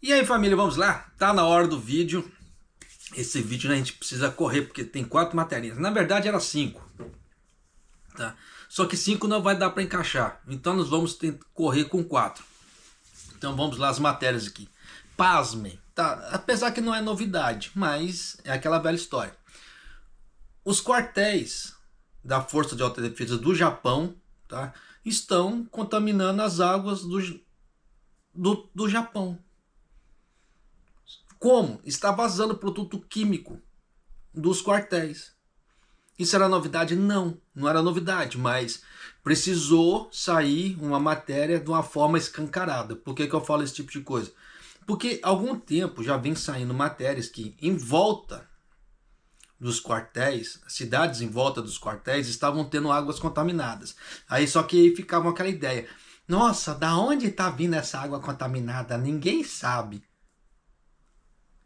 E aí, família, vamos lá? Tá na hora do vídeo. Esse vídeo, né, a gente precisa correr porque tem 4 matérias. Na verdade era 5, tá? Só que 5 não vai dar para encaixar. Então nós vamos ter que correr com 4. Então vamos lá as matérias aqui. Pasmem, tá? Apesar que não é novidade, mas é aquela velha história. Os quartéis da Força de Autodefesa do Japão, tá, estão contaminando as águas do Japão. Como? Está vazando produto químico dos quartéis. Isso era novidade? Não, não era novidade, mas precisou sair uma matéria de uma forma escancarada. Por que eu falo esse tipo de coisa? Porque há algum tempo já vem saindo matérias que em volta dos quartéis, cidades em volta dos quartéis estavam tendo águas contaminadas. Aí só que aí ficava aquela ideia, nossa, da onde está vindo essa água contaminada? Ninguém sabe.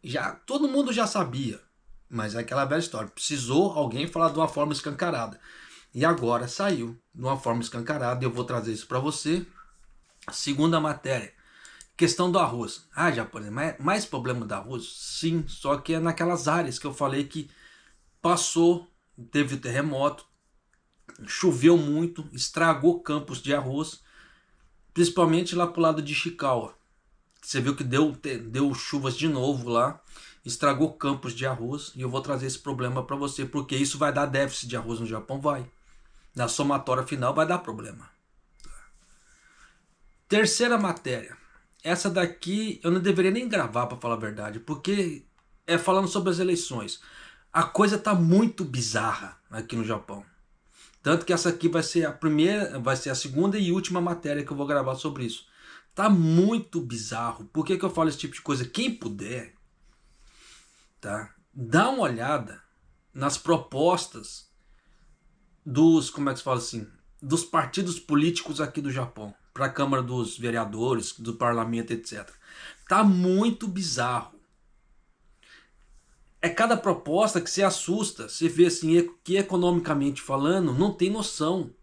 Já todo mundo já sabia, mas é aquela velha história. Precisou alguém falar de uma forma escancarada. E agora saiu de uma forma escancarada e eu vou trazer isso para você. Segunda matéria, questão do arroz. Ah, japonês, mais problema do arroz? Sim, só que é naquelas áreas que eu falei que passou, teve terremoto, choveu muito, estragou campos de arroz, principalmente lá pro lado de Ishikawa. Você viu que deu chuvas de novo lá, estragou campos de arroz, e eu vou trazer esse problema para você, porque isso vai dar déficit de arroz no Japão, vai. Na somatória final vai dar problema. Terceira matéria. Essa daqui eu não deveria nem gravar, para falar a verdade, porque é falando sobre as eleições. A coisa tá muito bizarra aqui no Japão. Tanto que essa aqui vai ser a primeira, vai ser a segunda e última matéria que eu vou gravar sobre isso. Tá muito bizarro. Por que eu falo esse tipo de coisa? Quem puder, tá? Dá uma olhada nas propostas dos, como é que se fala assim, dos partidos políticos aqui do Japão, para a Câmara dos Vereadores, do Parlamento, etc. Tá muito bizarro. É cada proposta que você assusta, você vê assim que economicamente falando não tem noção.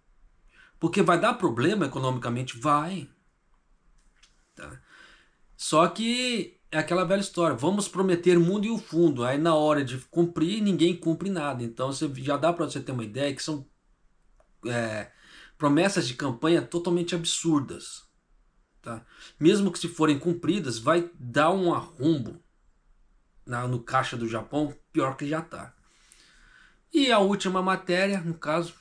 Porque vai dar problema economicamente? Vai. Tá? Só que é aquela velha história, vamos prometer o mundo e o fundo, aí na hora de cumprir ninguém cumpre nada. Então você já dá para você ter uma ideia que são promessas de campanha totalmente absurdas. Tá? Mesmo que se forem cumpridas, vai dar um arrombo no caixa do Japão, pior que já está. E a última matéria, no caso,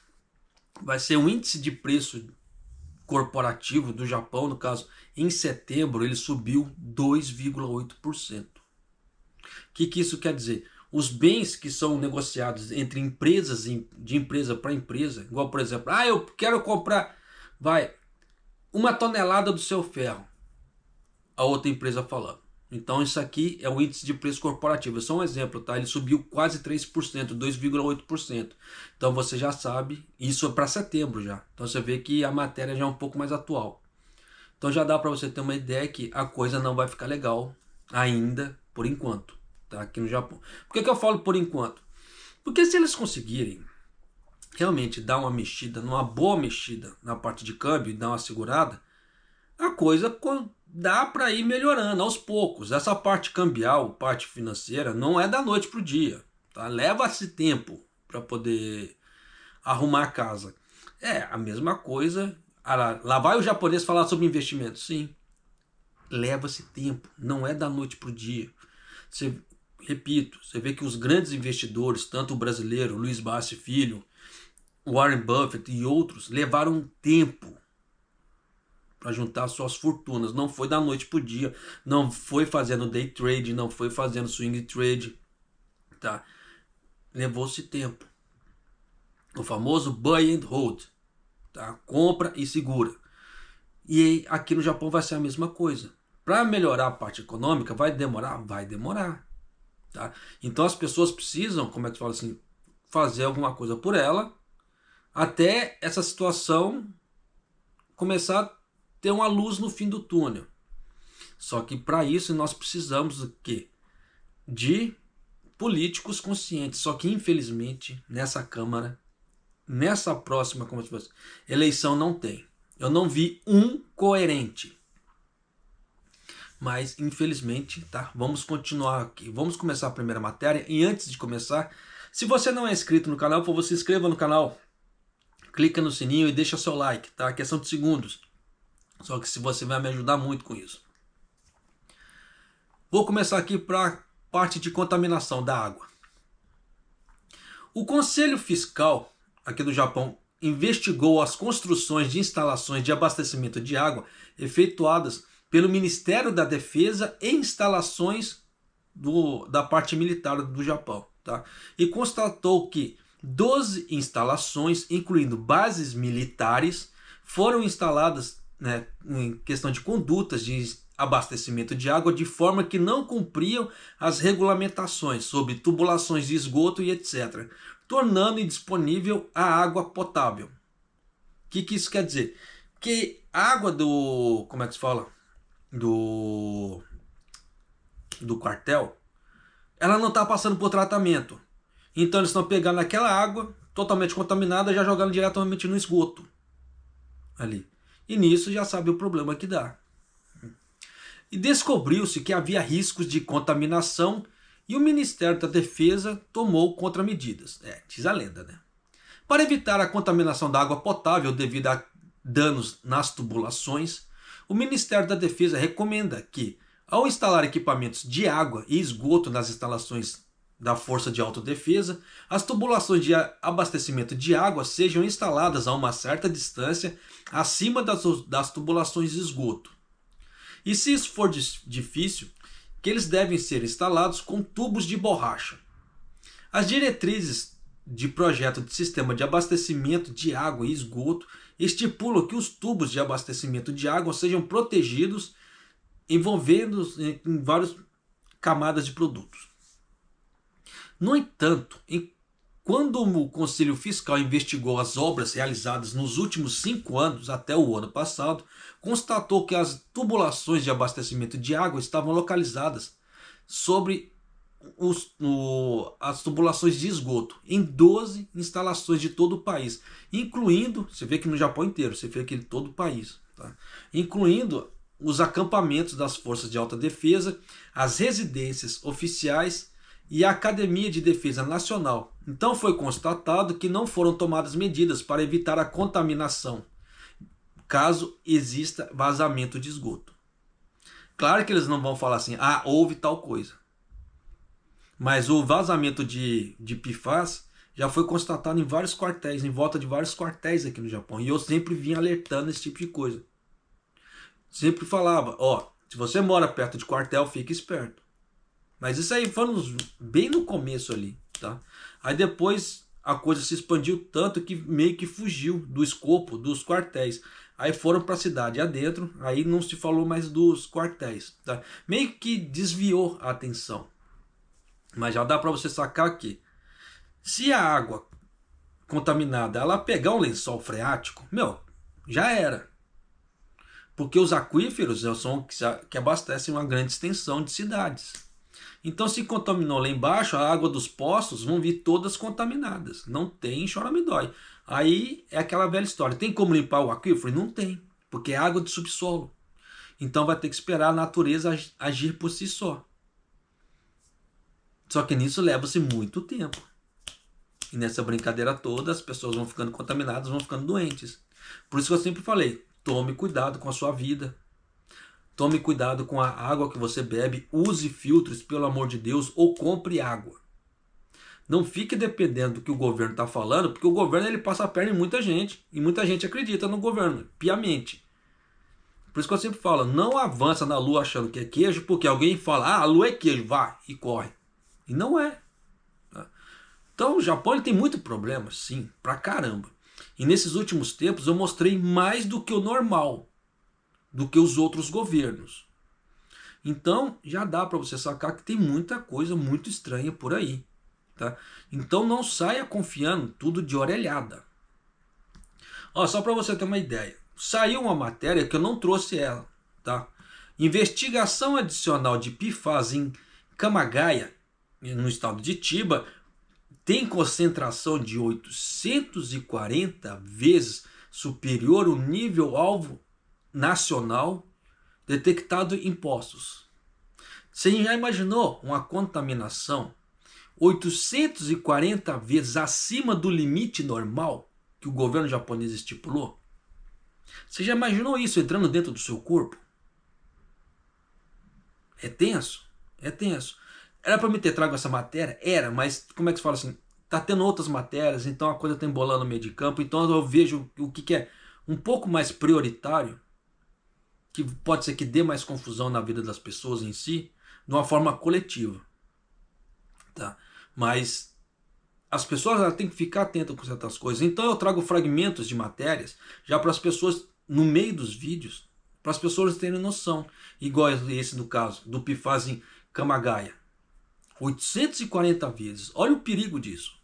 vai ser o índice de preço corporativo do Japão, no caso, em setembro ele subiu 2,8%. O que isso quer dizer? Os bens que são negociados entre empresas, de empresa para empresa, igual por exemplo, eu quero comprar, vai, 1 tonelada do seu ferro, a outra empresa falando. Então isso aqui é o índice de preço corporativo, é só um exemplo, tá? Ele subiu quase 3%, 2,8%. Então você já sabe, isso é para setembro já. Então você vê que a matéria já é um pouco mais atual. Então já dá para você ter uma ideia que a coisa não vai ficar legal ainda, por enquanto, tá? Aqui no Japão. Por que eu falo por enquanto? Porque se eles conseguirem realmente dar uma mexida, uma boa mexida na parte de câmbio e dar uma segurada, a coisa dá para ir melhorando aos poucos. Essa parte cambial, parte financeira, não é da noite para o dia. Tá? Leva-se tempo para poder arrumar a casa. É a mesma coisa. Lá vai o japonês falar sobre investimento. Sim, leva-se tempo. Não é da noite para o dia. Repito, você vê que os grandes investidores, tanto o brasileiro, Luiz Bassi Filho, Warren Buffett e outros, levaram tempo para juntar suas fortunas. Não foi da noite pro dia, não foi fazendo day trade, não foi fazendo swing trade, tá? Levou-se tempo. O famoso buy and hold, tá? Compra e segura. E aqui no Japão vai ser a mesma coisa. Para melhorar a parte econômica, vai demorar? Vai demorar, tá? Então as pessoas precisam, como é que fala assim, fazer alguma coisa por ela, até essa situação começar a ter uma luz no fim do túnel. Só que para isso nós precisamos do quê? De políticos conscientes. Só que infelizmente nessa Câmara, nessa próxima, como se fosse, eleição não tem. Eu não vi um coerente. Mas infelizmente, tá? Vamos continuar aqui. Vamos começar a primeira matéria. E antes de começar, se você não é inscrito no canal, por favor, se inscreva no canal. Clica no sininho e deixa seu like, tá? Questão de segundos. Só que se você vai me ajudar muito com isso. Vou começar aqui para a parte de contaminação da água. O Conselho Fiscal aqui do Japão investigou as construções de instalações de abastecimento de água efetuadas pelo Ministério da Defesa e instalações da parte militar do Japão. Tá? E constatou que 12 instalações, incluindo bases militares, foram instaladas, né, em questão de condutas de abastecimento de água de forma que não cumpriam as regulamentações sobre tubulações de esgoto e etc., tornando indisponível a água potável. O que isso quer dizer? Que a água do, como é que se fala? Do quartel, ela não está passando por tratamento. Então eles estão pegando aquela água totalmente contaminada e já jogando diretamente no esgoto ali. E nisso já sabe o problema que dá. E descobriu-se que havia riscos de contaminação e o Ministério da Defesa tomou contramedidas. Diz a lenda, né? Para evitar a contaminação da água potável devido a danos nas tubulações, o Ministério da Defesa recomenda que, ao instalar equipamentos de água e esgoto nas instalações da Força de Autodefesa, as tubulações de abastecimento de água sejam instaladas a uma certa distância acima das tubulações de esgoto. E se isso for difícil, que eles devem ser instalados com tubos de borracha. As diretrizes de projeto de sistema de abastecimento de água e esgoto estipulam que os tubos de abastecimento de água sejam protegidos, envolvendo em várias camadas de produtos. No entanto, quando o Conselho Fiscal investigou as obras realizadas nos últimos 5 anos, até o ano passado, constatou que as tubulações de abastecimento de água estavam localizadas sobre as tubulações de esgoto em 12 instalações de todo o país, incluindo, você vê que no Japão inteiro, você vê que em todo o país, tá? Incluindo os acampamentos das forças de autodefesa, as residências oficiais e a Academia de Defesa Nacional. Então foi constatado que não foram tomadas medidas para evitar a contaminação, caso exista vazamento de esgoto. Claro que eles não vão falar assim, houve tal coisa. Mas o vazamento de PFAS já foi constatado em vários quartéis, em volta de vários quartéis aqui no Japão. E eu sempre vim alertando esse tipo de coisa. Sempre falava, se você mora perto de quartel, fique esperto. Mas isso aí foi bem no começo ali, tá? Aí depois a coisa se expandiu tanto que meio que fugiu do escopo dos quartéis. Aí foram para a cidade adentro, aí não se falou mais dos quartéis, tá? Meio que desviou a atenção. Mas já dá para você sacar que se a água contaminada ela pegar um lençol freático, já era. Porque os aquíferos são que abastecem uma grande extensão de cidades. Então, se contaminou lá embaixo, a água dos poços vão vir todas contaminadas. Não tem chora-me-dói. Aí é aquela velha história. Tem como limpar o aquífero? Não tem, porque é água de subsolo. Então vai ter que esperar a natureza agir por si só. Só que nisso leva-se muito tempo. E nessa brincadeira toda, as pessoas vão ficando contaminadas, vão ficando doentes. Por isso que eu sempre falei, tome cuidado com a sua vida. Tome cuidado com a água que você bebe, use filtros, pelo amor de Deus, ou compre água. Não fique dependendo do que o governo está falando, porque o governo ele passa a perna em muita gente, e muita gente acredita no governo, piamente. Por isso que eu sempre falo, não avança na lua achando que é queijo, porque alguém fala, a lua é queijo, vá, e corre. E não é. Então o Japão ele tem muito problema, sim, pra caramba. E nesses últimos tempos eu mostrei mais do que o normal, do que os outros governos. Então já dá para você sacar que tem muita coisa muito estranha por aí. Tá? Então não saia confiando tudo de orelhada. Só para você ter uma ideia. Saiu uma matéria que eu não trouxe ela. Tá? Investigação adicional de PFAS em Kamagaya, no estado de Chiba, tem concentração de 840 vezes superior ao nível alvo nacional detectado em poços. Você já imaginou uma contaminação 840 vezes acima do limite normal que o governo japonês estipulou? Você já imaginou isso entrando dentro do seu corpo? É tenso, é tenso. Era para me ter trago essa matéria? Era, mas como é que se fala assim? Tá tendo outras matérias, então a coisa tá embolando no meio de campo, então eu vejo o que é um pouco mais prioritário, que pode ser que dê mais confusão na vida das pessoas em si, de uma forma coletiva. Tá? Mas as pessoas têm que ficar atentas com certas coisas. Então eu trago fragmentos de matérias já para as pessoas, no meio dos vídeos, para as pessoas terem noção. Igual esse no caso, do PFAS em Kamagaya. 840 vezes. Olha o perigo disso.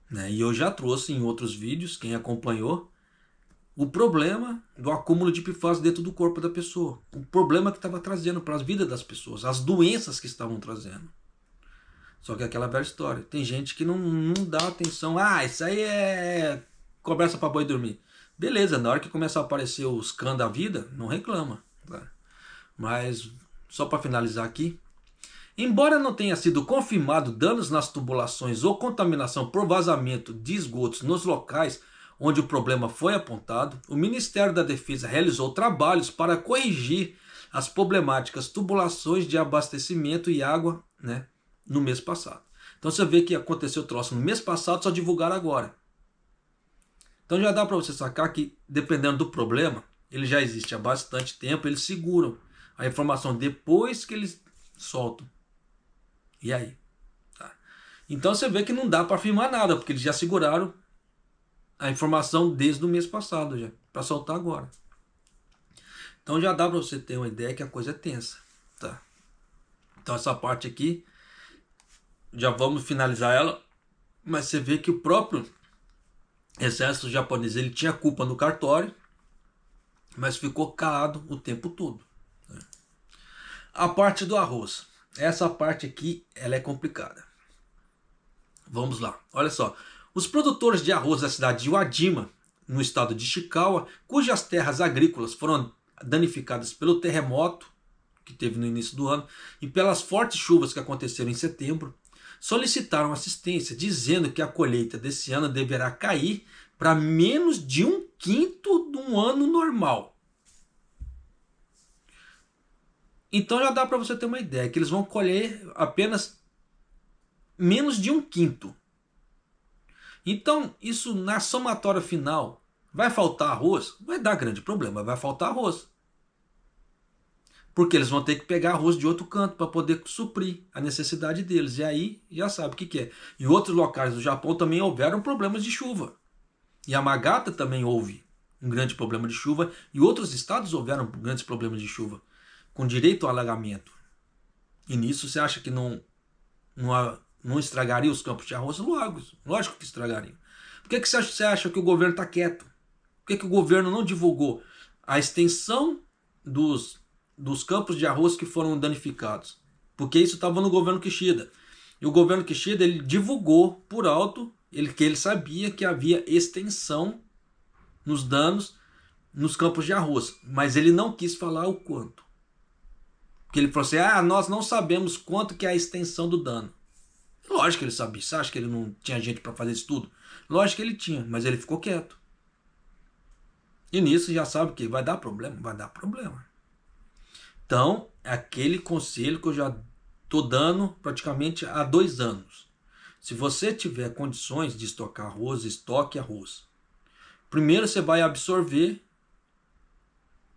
Né? E eu já trouxe em outros vídeos, quem acompanhou, o problema do acúmulo de PFAS dentro do corpo da pessoa. O problema que estava trazendo para a vida das pessoas. As doenças que estavam trazendo. Só que é aquela velha história. Tem gente que não dá atenção. Ah, isso aí é conversa para boi dormir. Beleza, na hora que começar a aparecer os cães da vida, não reclama. Tá? Mas, só para finalizar aqui. Embora não tenha sido confirmado danos nas tubulações ou contaminação por vazamento de esgotos nos locais onde o problema foi apontado, o Ministério da Defesa realizou trabalhos para corrigir as problemáticas tubulações de abastecimento e água, né, no mês passado. Então você vê que aconteceu o troço no mês passado, só divulgaram agora. Então já dá para você sacar que, dependendo do problema, ele já existe há bastante tempo, eles seguram a informação depois que eles soltam. E aí? Tá. Então você vê que não dá para afirmar nada, porque eles já seguraram a informação desde o mês passado, já para soltar agora. Então já dá para você ter uma ideia que a coisa é tensa. Tá? Então essa parte aqui, já vamos finalizar ela, mas você vê que o próprio exército japonês ele tinha culpa no cartório, mas ficou calado o tempo todo. A parte do arroz. Essa parte aqui ela é complicada. Vamos lá. Olha só. Os produtores de arroz da cidade de Uadima, no estado de Ishikawa, cujas terras agrícolas foram danificadas pelo terremoto que teve no início do ano e pelas fortes chuvas que aconteceram em setembro, solicitaram assistência, dizendo que a colheita desse ano deverá cair para menos de 1/5 de um ano normal. Então já dá para você ter uma ideia que eles vão colher apenas menos de 1/5. Então isso na somatória final vai faltar arroz? Vai dar grande problema, vai faltar arroz. Porque eles vão ter que pegar arroz de outro canto para poder suprir a necessidade deles. E aí já sabe o que é. Em outros locais do Japão também houveram problemas de chuva. Yamagata também houve um grande problema de chuva. E outros estados houveram grandes problemas de chuva, com direito ao alagamento. E nisso você acha que não estragaria os campos de arroz? Lógico que estragaria. Por que você acha que o governo está quieto? Por que o governo não divulgou a extensão dos campos de arroz que foram danificados? Porque isso estava no governo Kishida. E o governo Kishida ele divulgou por alto que ele sabia que havia extensão nos danos nos campos de arroz. Mas ele não quis falar o quanto. Porque ele falou assim, nós não sabemos quanto que é a extensão do dano. Lógico que ele sabia. Você acha que ele não tinha gente para fazer isso tudo? Lógico que ele tinha, mas ele ficou quieto. E nisso já sabe que vai dar problema? Vai dar problema. Então, é aquele conselho que eu já estou dando praticamente há 2 anos. Se você tiver condições de estocar arroz, estoque arroz. Primeiro, você vai absorver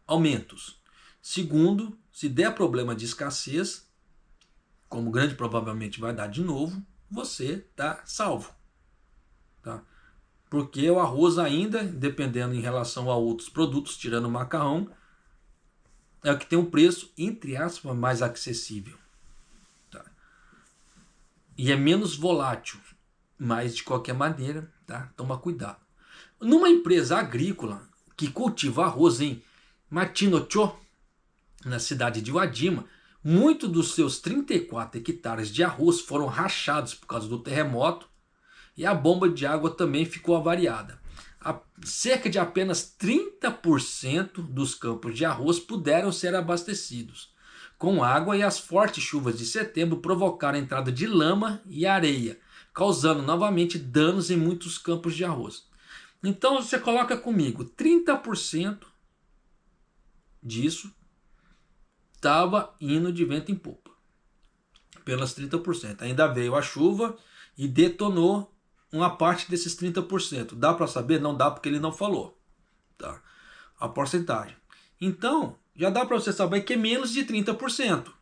aumentos. Segundo, se der problema de escassez, como grande provavelmente vai dar de novo, você está salvo. Tá? Porque o arroz ainda, dependendo em relação a outros produtos, tirando o macarrão, é o que tem um preço, entre aspas, mais acessível. Tá? E é menos volátil, mas de qualquer maneira, tá? Toma cuidado. Numa empresa agrícola que cultiva arroz em Machinocho, na cidade de Uadima, muitos dos seus 34 hectares de arroz foram rachados por causa do terremoto e a bomba de água também ficou avariada. cerca de apenas 30% dos campos de arroz puderam ser abastecidos com água, e as fortes chuvas de setembro provocaram a entrada de lama e areia, causando novamente danos em muitos campos de arroz. Então você coloca comigo, 30% disso estava indo de vento em popa. Pelas 30%. Ainda veio a chuva e detonou uma parte desses 30%. Dá para saber? Não dá, porque ele não falou, tá? A porcentagem. Então, já dá para você saber que é menos de 30%.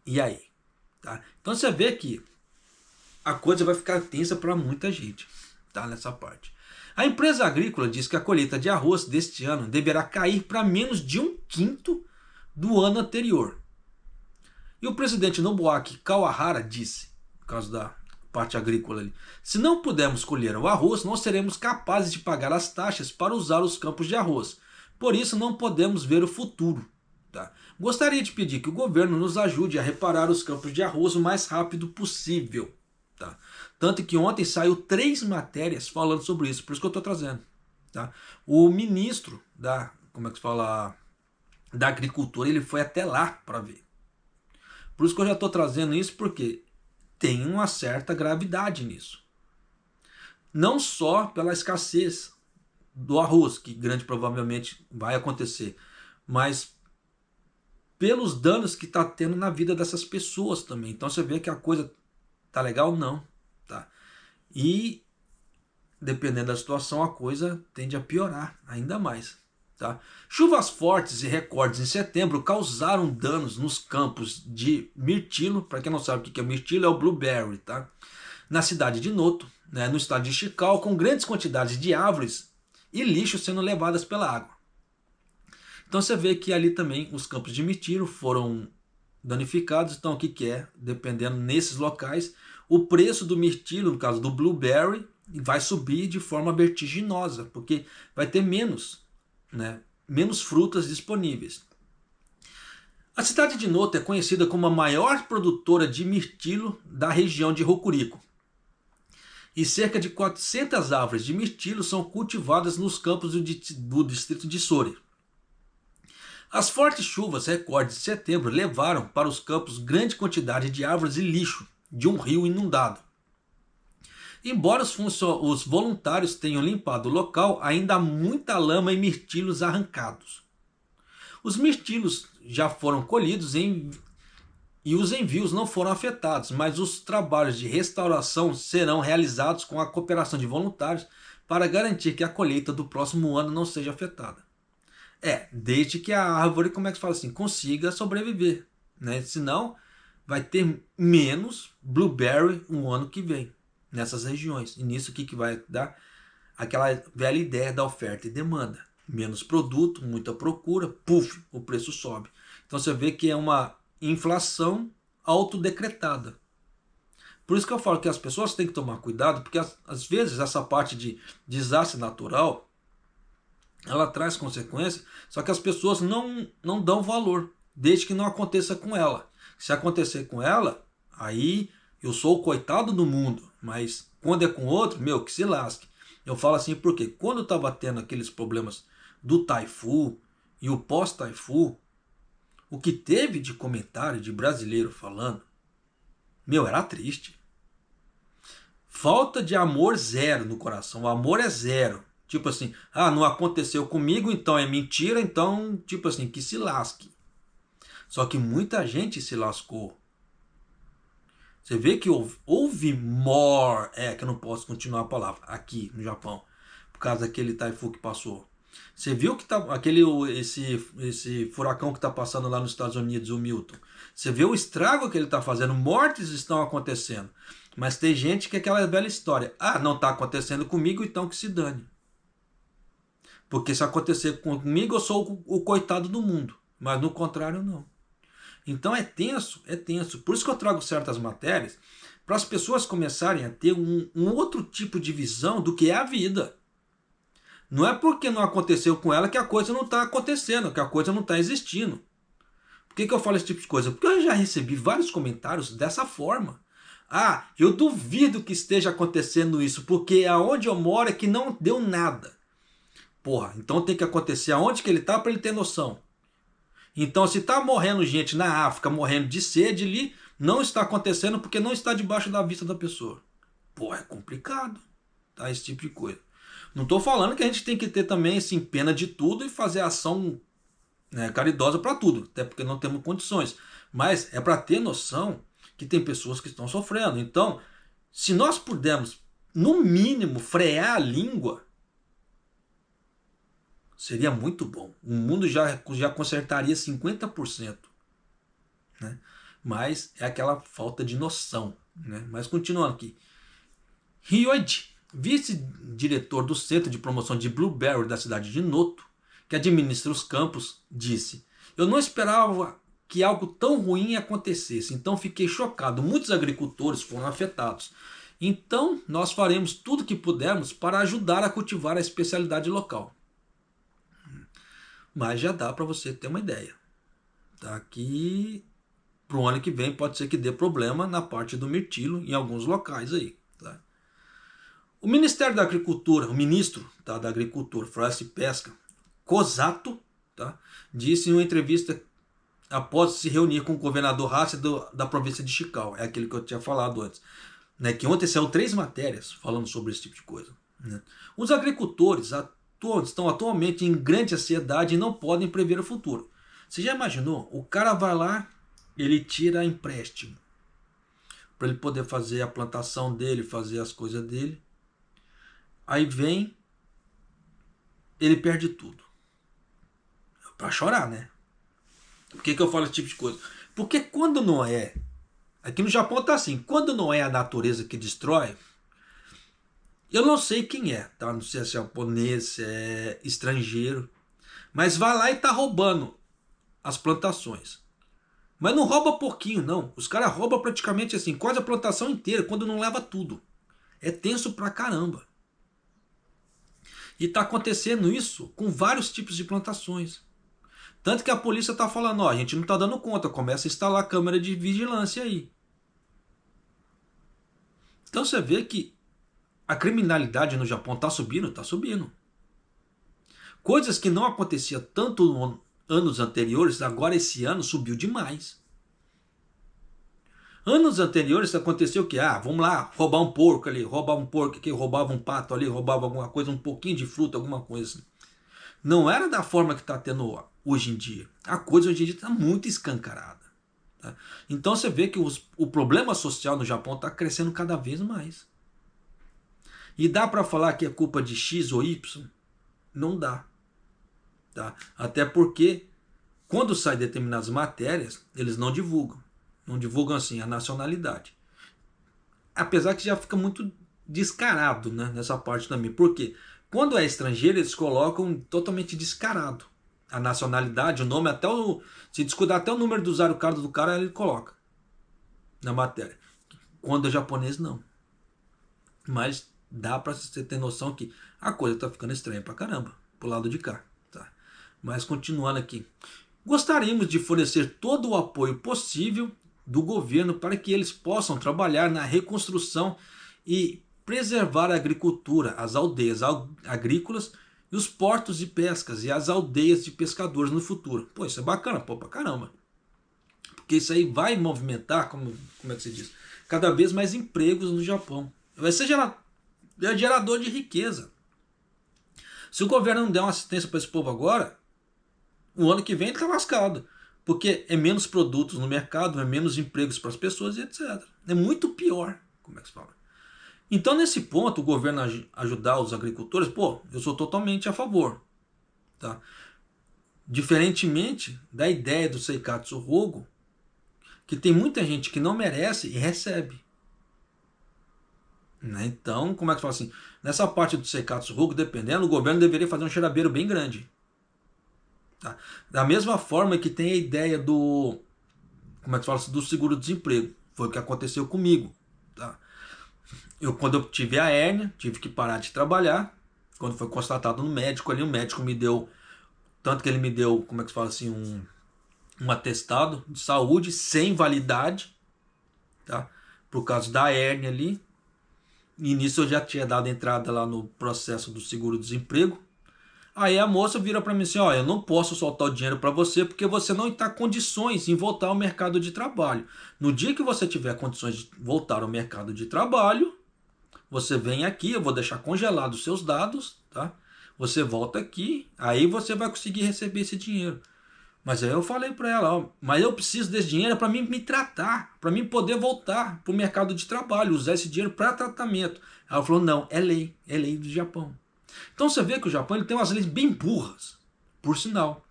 E aí? Tá? Então você vê que a coisa vai ficar tensa para muita gente, tá? Nessa parte. A empresa agrícola diz que a colheita de arroz deste ano deverá cair para menos de 1/5 do ano anterior. E o presidente Nobuaki Kawahara disse, por causa da parte agrícola ali, se não pudermos colher o arroz, não seremos capazes de pagar as taxas para usar os campos de arroz. Por isso não podemos ver o futuro. Tá? Gostaria de pedir que o governo nos ajude a reparar os campos de arroz o mais rápido possível. Tá? Tanto que ontem saiu 3 matérias falando sobre isso, por isso que eu estou trazendo. Tá? O ministro da, como é que se fala, da agricultura, ele foi até lá para ver. Por isso que eu já estou trazendo isso, porque tem uma certa gravidade nisso. Não só pela escassez do arroz, que grande provavelmente vai acontecer, mas pelos danos que está tendo na vida dessas pessoas também. Então você vê que a coisa tá legal? Não. Tá? E dependendo da situação, a coisa tende a piorar ainda mais. Tá? Chuvas fortes e recordes em setembro causaram danos nos campos de mirtilo. Para quem não sabe o que é mirtilo, é o blueberry, tá? Na cidade de Noto, né, no estado de Chicago, com grandes quantidades de árvores e lixo sendo levadas pela água. Então você vê que ali também os campos de mirtilo foram danificados. Então o que é? Dependendo nesses locais, o preço do mirtilo, no caso do blueberry, vai subir de forma vertiginosa, porque vai ter menos frutas disponíveis. A cidade de Noto é conhecida como a maior produtora de mirtilo da região de Hokuriku. E cerca de 400 árvores de mirtilo são cultivadas nos campos do distrito de Sori. As fortes chuvas recordes de setembro levaram para os campos grande quantidade de árvores e lixo de um rio inundado. Embora os voluntários tenham limpado o local, ainda há muita lama e mirtilos arrancados. Os mirtilos já foram colhidos e os envios não foram afetados, mas os trabalhos de restauração serão realizados com a cooperação de voluntários para garantir que a colheita do próximo ano não seja afetada. Desde que a árvore, consiga sobreviver, né? Senão vai ter menos blueberry no ano que vem nessas regiões. E nisso que vai dar? Aquela velha ideia da oferta e demanda. Menos produto, muita procura, puf, o preço sobe. Então você vê que é uma inflação autodecretada. Por isso que eu falo que as pessoas têm que tomar cuidado, porque às vezes essa parte de desastre natural, ela traz consequências, só que as pessoas não dão valor, desde que não aconteça com ela. Se acontecer com ela, aí eu sou o coitado do mundo, mas quando é com outro, que se lasque. Eu falo assim porque quando eu estava tendo aqueles problemas do Taifu e o pós-Taifu, o que teve de comentário de brasileiro falando, era triste. Falta de amor zero no coração, o amor é zero. Tipo assim, não aconteceu comigo, então é mentira, então, tipo assim, que se lasque. Só que muita gente se lascou. Você vê que houve more, que eu não posso continuar a palavra, aqui no Japão, por causa daquele Taifu que passou. Você viu que esse furacão que está passando lá nos Estados Unidos, o Milton. Você vê o estrago que ele está fazendo, mortes estão acontecendo. Mas tem gente que é aquela velha história, não está acontecendo comigo, então que se dane. Porque se acontecer comigo, eu sou o coitado do mundo. Mas no contrário, não. Então é tenso, é tenso. Por isso que eu trago certas matérias, para as pessoas começarem a ter um outro tipo de visão do que é a vida. Não é porque não aconteceu com ela que a coisa não está acontecendo, que a coisa não está existindo. Por que eu falo esse tipo de coisa? Porque eu já recebi vários comentários dessa forma. Ah, eu duvido que esteja acontecendo isso, porque aonde eu moro é que não deu nada. Porra, então tem que acontecer aonde que ele tá para ele ter noção. Então, se tá morrendo gente na África, morrendo de sede ali, não está acontecendo porque não está debaixo da vista da pessoa. Pô, é complicado, tá? Esse tipo de coisa. Não tô falando que a gente tem que ter também, assim, pena de tudo e fazer ação, né, caridosa para tudo, até porque não temos condições. Mas é para ter noção que tem pessoas que estão sofrendo. Então, se nós pudermos, no mínimo, frear a língua, seria muito bom. O mundo já consertaria 50%. Né? Mas é aquela falta de noção. Né? Mas continuando aqui. Hyoid, vice-diretor do Centro de Promoção de Blueberry da cidade de Noto, que administra os campos, disse: eu não esperava que algo tão ruim acontecesse, então fiquei chocado. Muitos agricultores foram afetados. Então nós faremos tudo o que pudermos para ajudar a cultivar a especialidade local. Mas já dá para você ter uma ideia. Tá? Que para o ano que vem pode ser que dê problema na parte do mirtilo em alguns locais aí. Tá? O Ministério da Agricultura, o ministro, tá, da Agricultura, Floresta e Pesca, Kosato, tá, disse em uma entrevista após se reunir com o governador Hassi da província de Chicão, é aquele que eu tinha falado antes, né, que ontem saiu 3 matérias falando sobre esse tipo de coisa. Né. Os agricultores estão atualmente em grande ansiedade e não podem prever o futuro. Você já imaginou? O cara vai lá, ele tira empréstimo para ele poder fazer a plantação dele, fazer as coisas dele. Aí vem, ele perde tudo. Para chorar, né? Por que eu falo esse tipo de coisa? Porque quando não é... Aqui no Japão tá assim. Quando não é a natureza que destrói, eu não sei quem é, tá? Não sei se é japonês, se é estrangeiro. Mas vai lá e tá roubando as plantações. Mas não rouba pouquinho, não. Os caras roubam praticamente assim, quase a plantação inteira, quando não leva tudo. É tenso pra caramba. E tá acontecendo isso com vários tipos de plantações. Tanto que a polícia tá falando, ó, a gente não tá dando conta, começa a instalar câmera de vigilância aí. Então você vê que a criminalidade no Japão tá subindo? Tá subindo. Coisas que não acontecia tanto anos anteriores, agora esse ano subiu demais. Anos anteriores aconteceu o que? Ah, vamos lá, roubar um porco ali, roubar um porco aqui, roubava um pato ali, roubava alguma coisa, um pouquinho de fruta, alguma coisa. Não era da forma que está tendo hoje em dia. A coisa hoje em dia está muito escancarada. Tá? Então você vê que o problema social no Japão está crescendo cada vez mais. E dá para falar que é culpa de X ou Y? Não dá. Tá? Até porque quando sai determinadas matérias, eles não divulgam. Não divulgam assim a nacionalidade. Apesar que já fica muito descarado, né, nessa parte também. Por quê? Quando é estrangeiro, eles colocam totalmente descarado a nacionalidade, o nome, até o. Se descuidar até o número do usuário card do cara, ele coloca na matéria. Quando é japonês, não. Mas dá pra você ter noção que a coisa tá ficando estranha pra caramba, pro lado de cá. Tá? Mas continuando aqui. Gostaríamos de fornecer todo o apoio possível do governo para que eles possam trabalhar na reconstrução e preservar a agricultura, as aldeias agrícolas e os portos de pescas e as aldeias de pescadores no futuro. Pô, isso é bacana, pô, pra caramba. Porque isso aí vai movimentar, como é que se diz, cada vez mais empregos no Japão. Vai ser gerador de riqueza. Se o governo não der uma assistência para esse povo agora, o ano que vem ele está lascado. Porque é menos produtos no mercado, é menos empregos para as pessoas e etc. É muito pior, como é que se fala. Então, nesse ponto, o governo ajudar os agricultores, pô, eu sou totalmente a favor. Tá? Diferentemente da ideia do Seikatsu Rogo, que tem muita gente que não merece e recebe. Né? Então, como é que se fala assim? Nessa parte do Seikatsu Rogo, dependendo, o governo deveria fazer um cheirabeiro bem grande. Tá? Da mesma forma que tem a ideia do, como é que fala, do seguro-desemprego. Foi o que aconteceu comigo. Tá? Quando eu tive a hérnia, tive que parar de trabalhar. Quando foi constatado no médico ali, o médico me deu, tanto que ele me deu, como é que se fala assim, um atestado de saúde sem validade. Tá? por causa da hérnia ali. E nisso eu já tinha dado entrada lá no processo do seguro-desemprego. Aí a moça vira para mim assim, ó, eu não posso soltar o dinheiro para você porque você não está em condições em voltar ao mercado de trabalho. No dia que você tiver condições de voltar ao mercado de trabalho, você vem aqui, eu vou deixar congelados os seus dados, tá? Você volta aqui, aí você vai conseguir receber esse dinheiro. Mas aí eu falei para ela, ó, mas eu preciso desse dinheiro para mim me tratar, para mim poder voltar para o mercado de trabalho, usar esse dinheiro para tratamento. Ela falou, não, é lei do Japão. Então você vê que o Japão ele tem umas leis bem burras, por sinal.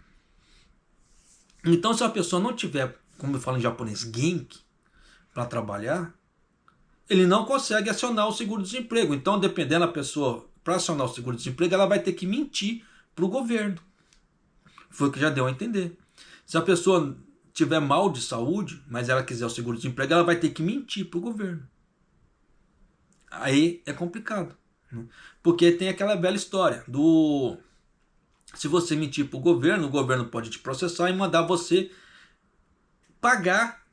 Então se a pessoa não tiver, como eu falo em japonês, genki, para trabalhar, ele não consegue acionar o seguro-desemprego. Então, dependendo da pessoa, para acionar o seguro-desemprego, ela vai ter que mentir para o governo. Foi o que já deu a entender. Se a pessoa tiver mal de saúde, mas ela quiser o seguro-desemprego, ela vai ter que mentir para o governo. Aí é complicado. Né? Porque tem aquela velha história do... Se você mentir para o governo pode te processar e mandar você pagar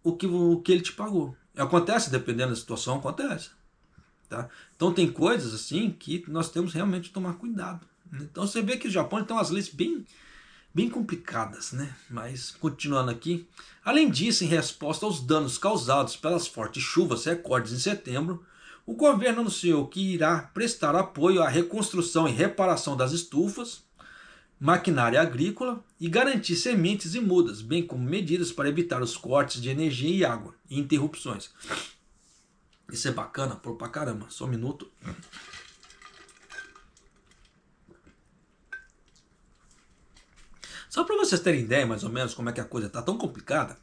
o que ele te pagou. Acontece, dependendo da situação, acontece. Tá? Então tem coisas assim que nós temos realmente que tomar cuidado. Então você vê que o Japão tem umas leis bem complicadas, né? Mas continuando aqui, além disso, em resposta aos danos causados pelas fortes chuvas recordes em setembro, o governo anunciou que irá prestar apoio à reconstrução e reparação das estufas, maquinária agrícola e garantir sementes e mudas, bem como medidas para evitar os cortes de energia e água e interrupções. Isso é bacana, por pra caramba. Só um minuto. Só para vocês terem ideia, mais ou menos, como é que a coisa tá tão complicada.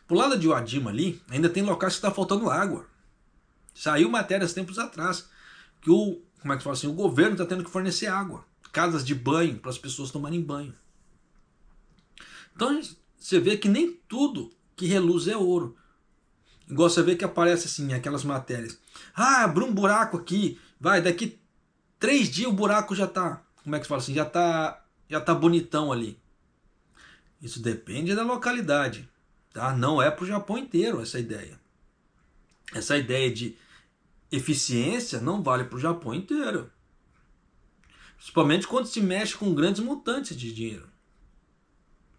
Pro lado de Uadima ali, ainda tem locais que está faltando água. Saiu matérias tempos atrás que como é que fala assim, o governo está tendo que fornecer água. Casas de banho para as pessoas tomarem banho. Então você vê que nem tudo que reluz é ouro. Igual você vê que aparece assim, aquelas matérias. Ah, abriu um buraco aqui. Vai, daqui 3 dias o buraco já tá. Como é que fala assim? Já tá bonitão ali. Isso depende da localidade. Tá? Não é pro Japão inteiro essa ideia. Essa ideia de eficiência não vale pro Japão inteiro. Principalmente quando se mexe com grandes montantes de dinheiro.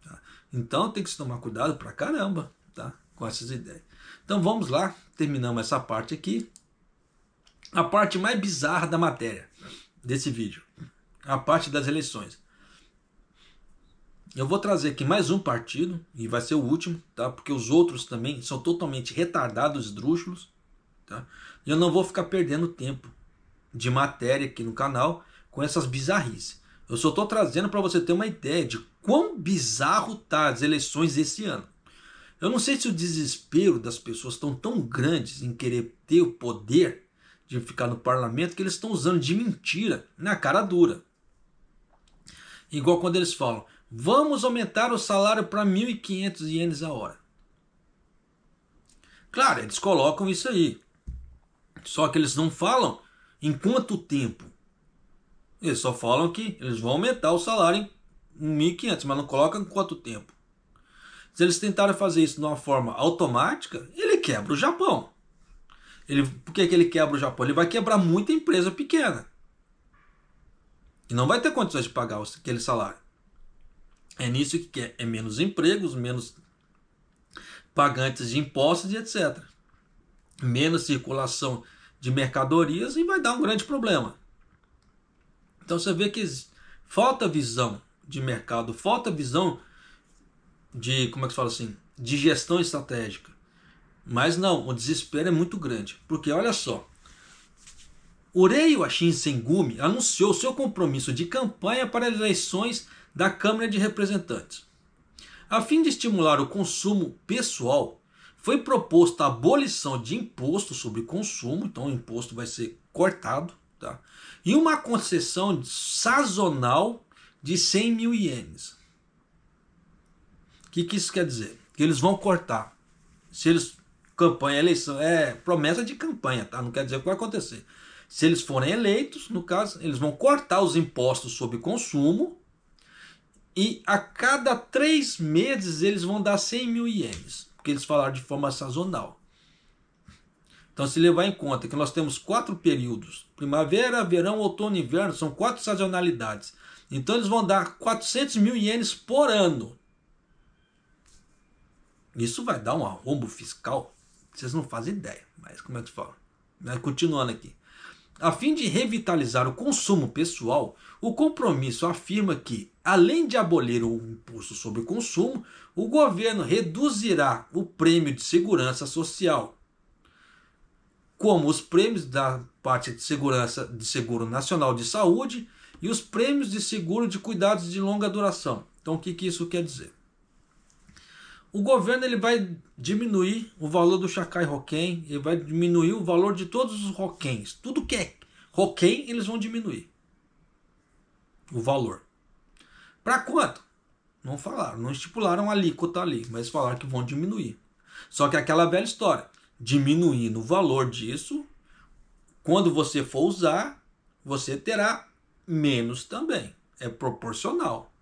Tá? Então tem que se tomar cuidado pra caramba, tá? Com essas ideias. Então vamos lá, terminamos essa parte aqui. A parte mais bizarra da matéria desse vídeo. A parte das eleições. Eu vou trazer aqui mais um partido, e vai ser o último, tá? Porque os outros também são totalmente retardados, esdrúxulos. Tá? E eu não vou ficar perdendo tempo de matéria aqui no canal com essas bizarrices. Eu só estou trazendo para você ter uma ideia de quão bizarro tá as eleições esse ano. Eu não sei se o desespero das pessoas estão tão grandes em querer ter o poder de ficar no parlamento que eles estão usando de mentira na cara dura. Igual quando eles falam, vamos aumentar o salário para 1.500 ienes a hora. Claro, eles colocam isso aí. Só que eles não falam em quanto tempo. Eles só falam que eles vão aumentar o salário em 1.500, mas não colocam em quanto tempo. Se eles tentarem fazer isso de uma forma automática, ele quebra o Japão. Por que ele quebra o Japão? Ele vai quebrar muita empresa pequena. E não vai ter condições de pagar aquele salário. É nisso que quer. É menos empregos, menos pagantes de impostos e etc. Menos circulação de mercadorias e vai dar um grande problema. Então você vê que falta visão de mercado, falta visão de, como é que se fala assim, de gestão estratégica. Mas não, o desespero é muito grande. Porque olha só, Urei Washin Sengumi anunciou seu compromisso de campanha para as eleições da Câmara de Representantes. A fim de estimular o consumo pessoal, foi proposta a abolição de imposto sobre consumo, então o imposto vai ser cortado, tá? E uma concessão sazonal de 100 mil ienes. O que isso quer dizer? Que eles vão cortar. Se eles campanha, eleição, é promessa de campanha, tá? Não quer dizer o que vai acontecer. Se eles forem eleitos, no caso, eles vão cortar os impostos sobre consumo e a cada 3 meses eles vão dar 100 mil ienes, porque eles falaram de forma sazonal. Então, se levar em conta que nós temos 4 períodos, primavera, verão, outono e inverno, são 4 sazonalidades. Então, eles vão dar 400 mil ienes por ano. Isso vai dar um arrombo fiscal, vocês não fazem ideia. Mas como é que fala? Continuando aqui. A fim de revitalizar o consumo pessoal, o compromisso afirma que, além de abolir o imposto sobre o consumo, o governo reduzirá o prêmio de segurança social, como os prêmios da parte de segurança de Seguro Nacional de Saúde e os prêmios de seguro de cuidados de longa duração. Então, o que isso quer dizer? O governo ele vai diminuir o valor do Chacai Roquem, ele vai diminuir o valor de todos os Roquens. Tudo que é Roquem, eles vão diminuir o valor. Para quanto? Não falaram, não estipularam a alíquota ali, mas falaram que vão diminuir. Só que aquela velha história, diminuindo o valor disso, quando você for usar, você terá menos também. É proporcional.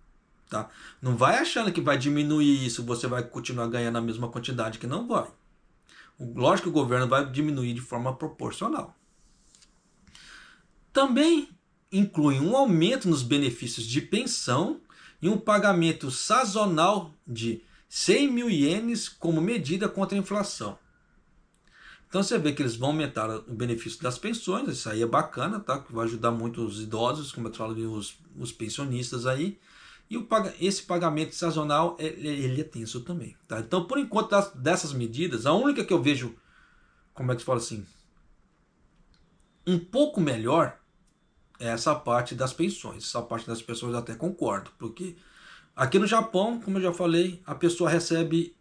Tá? Não vai achando que vai diminuir isso, você vai continuar ganhando a mesma quantidade, que não vai. Lógico que o governo vai diminuir de forma proporcional. Também inclui um aumento nos benefícios de pensão e um pagamento sazonal de 100 mil ienes como medida contra a inflação. Então você vê que eles vão aumentar o benefício das pensões, isso aí é bacana, tá? Que vai ajudar muito os idosos, como eu falo, os pensionistas aí. E esse pagamento sazonal, ele é tenso também. Tá? Então, por enquanto, dessas medidas, a única que eu vejo, como é que se fala assim, um pouco melhor é essa parte das pensões. Essa parte das pessoas eu até concordo. Porque aqui no Japão, como eu já falei, a pessoa recebe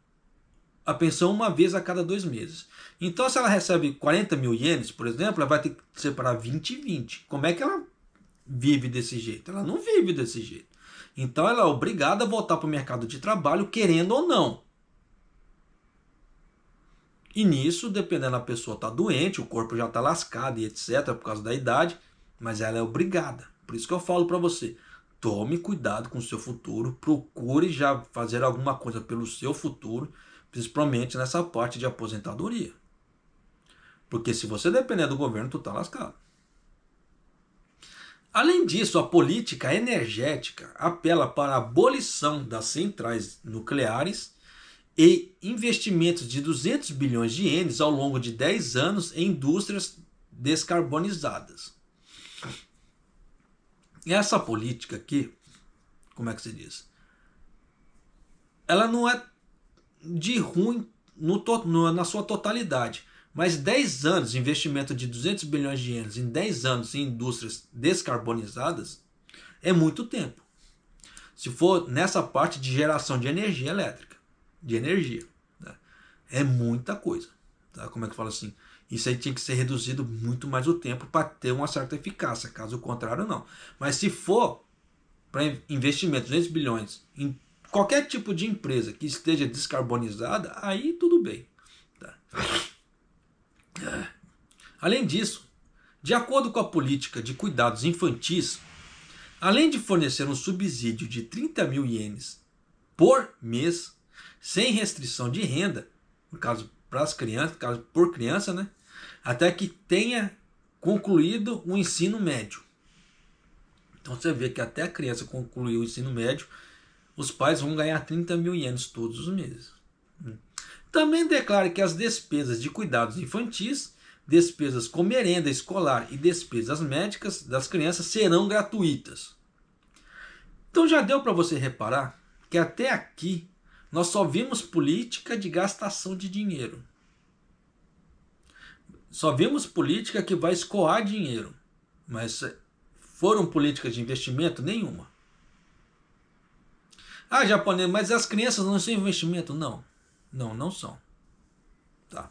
a pensão uma vez a cada 2 meses. Então, se ela recebe 40 mil ienes, por exemplo, ela vai ter que separar 20 e 20. Como é que ela vive desse jeito? Ela não vive desse jeito. Então ela é obrigada a voltar para o mercado de trabalho, querendo ou não. E nisso, dependendo da pessoa estar doente, o corpo já está lascado e etc, por causa da idade, mas ela é obrigada. Por isso que eu falo para você, tome cuidado com o seu futuro, procure já fazer alguma coisa pelo seu futuro, principalmente nessa parte de aposentadoria. Porque se você depender do governo, tu está lascado. Além disso, a política energética apela para a abolição das centrais nucleares e investimentos de 200 bilhões de ienes ao longo de 10 anos em indústrias descarbonizadas. E essa política aqui, como é que se diz? Ela não é de ruim na sua totalidade. Mas 10 anos de investimento de 200 bilhões de ienes em 10 anos em indústrias descarbonizadas é muito tempo. Se for nessa parte de geração de energia elétrica, de energia, né? É muita coisa. Tá? Como é que fala assim? Isso aí tinha que ser reduzido muito mais o tempo para ter uma certa eficácia, caso contrário não. Mas se for para investimento de 200 bilhões em qualquer tipo de empresa que esteja descarbonizada, aí tudo bem. Tá? Além disso, de acordo com a política de cuidados infantis, além de fornecer um subsídio de 30 mil ienes por mês, sem restrição de renda, no caso para as crianças, no caso por criança, né, até que tenha concluído o ensino médio. Então você vê que até a criança concluir o ensino médio, os pais vão ganhar 30 mil ienes todos os meses. Também declara que as despesas de cuidados infantis, despesas com merenda escolar e despesas médicas das crianças serão gratuitas. Então já deu para você reparar que até aqui nós só vimos política de gastação de dinheiro. Só vimos política que vai escoar dinheiro, mas foram políticas de investimento? Nenhuma. Ah, japonês, mas as crianças não são investimento? Não. Não são. Tá.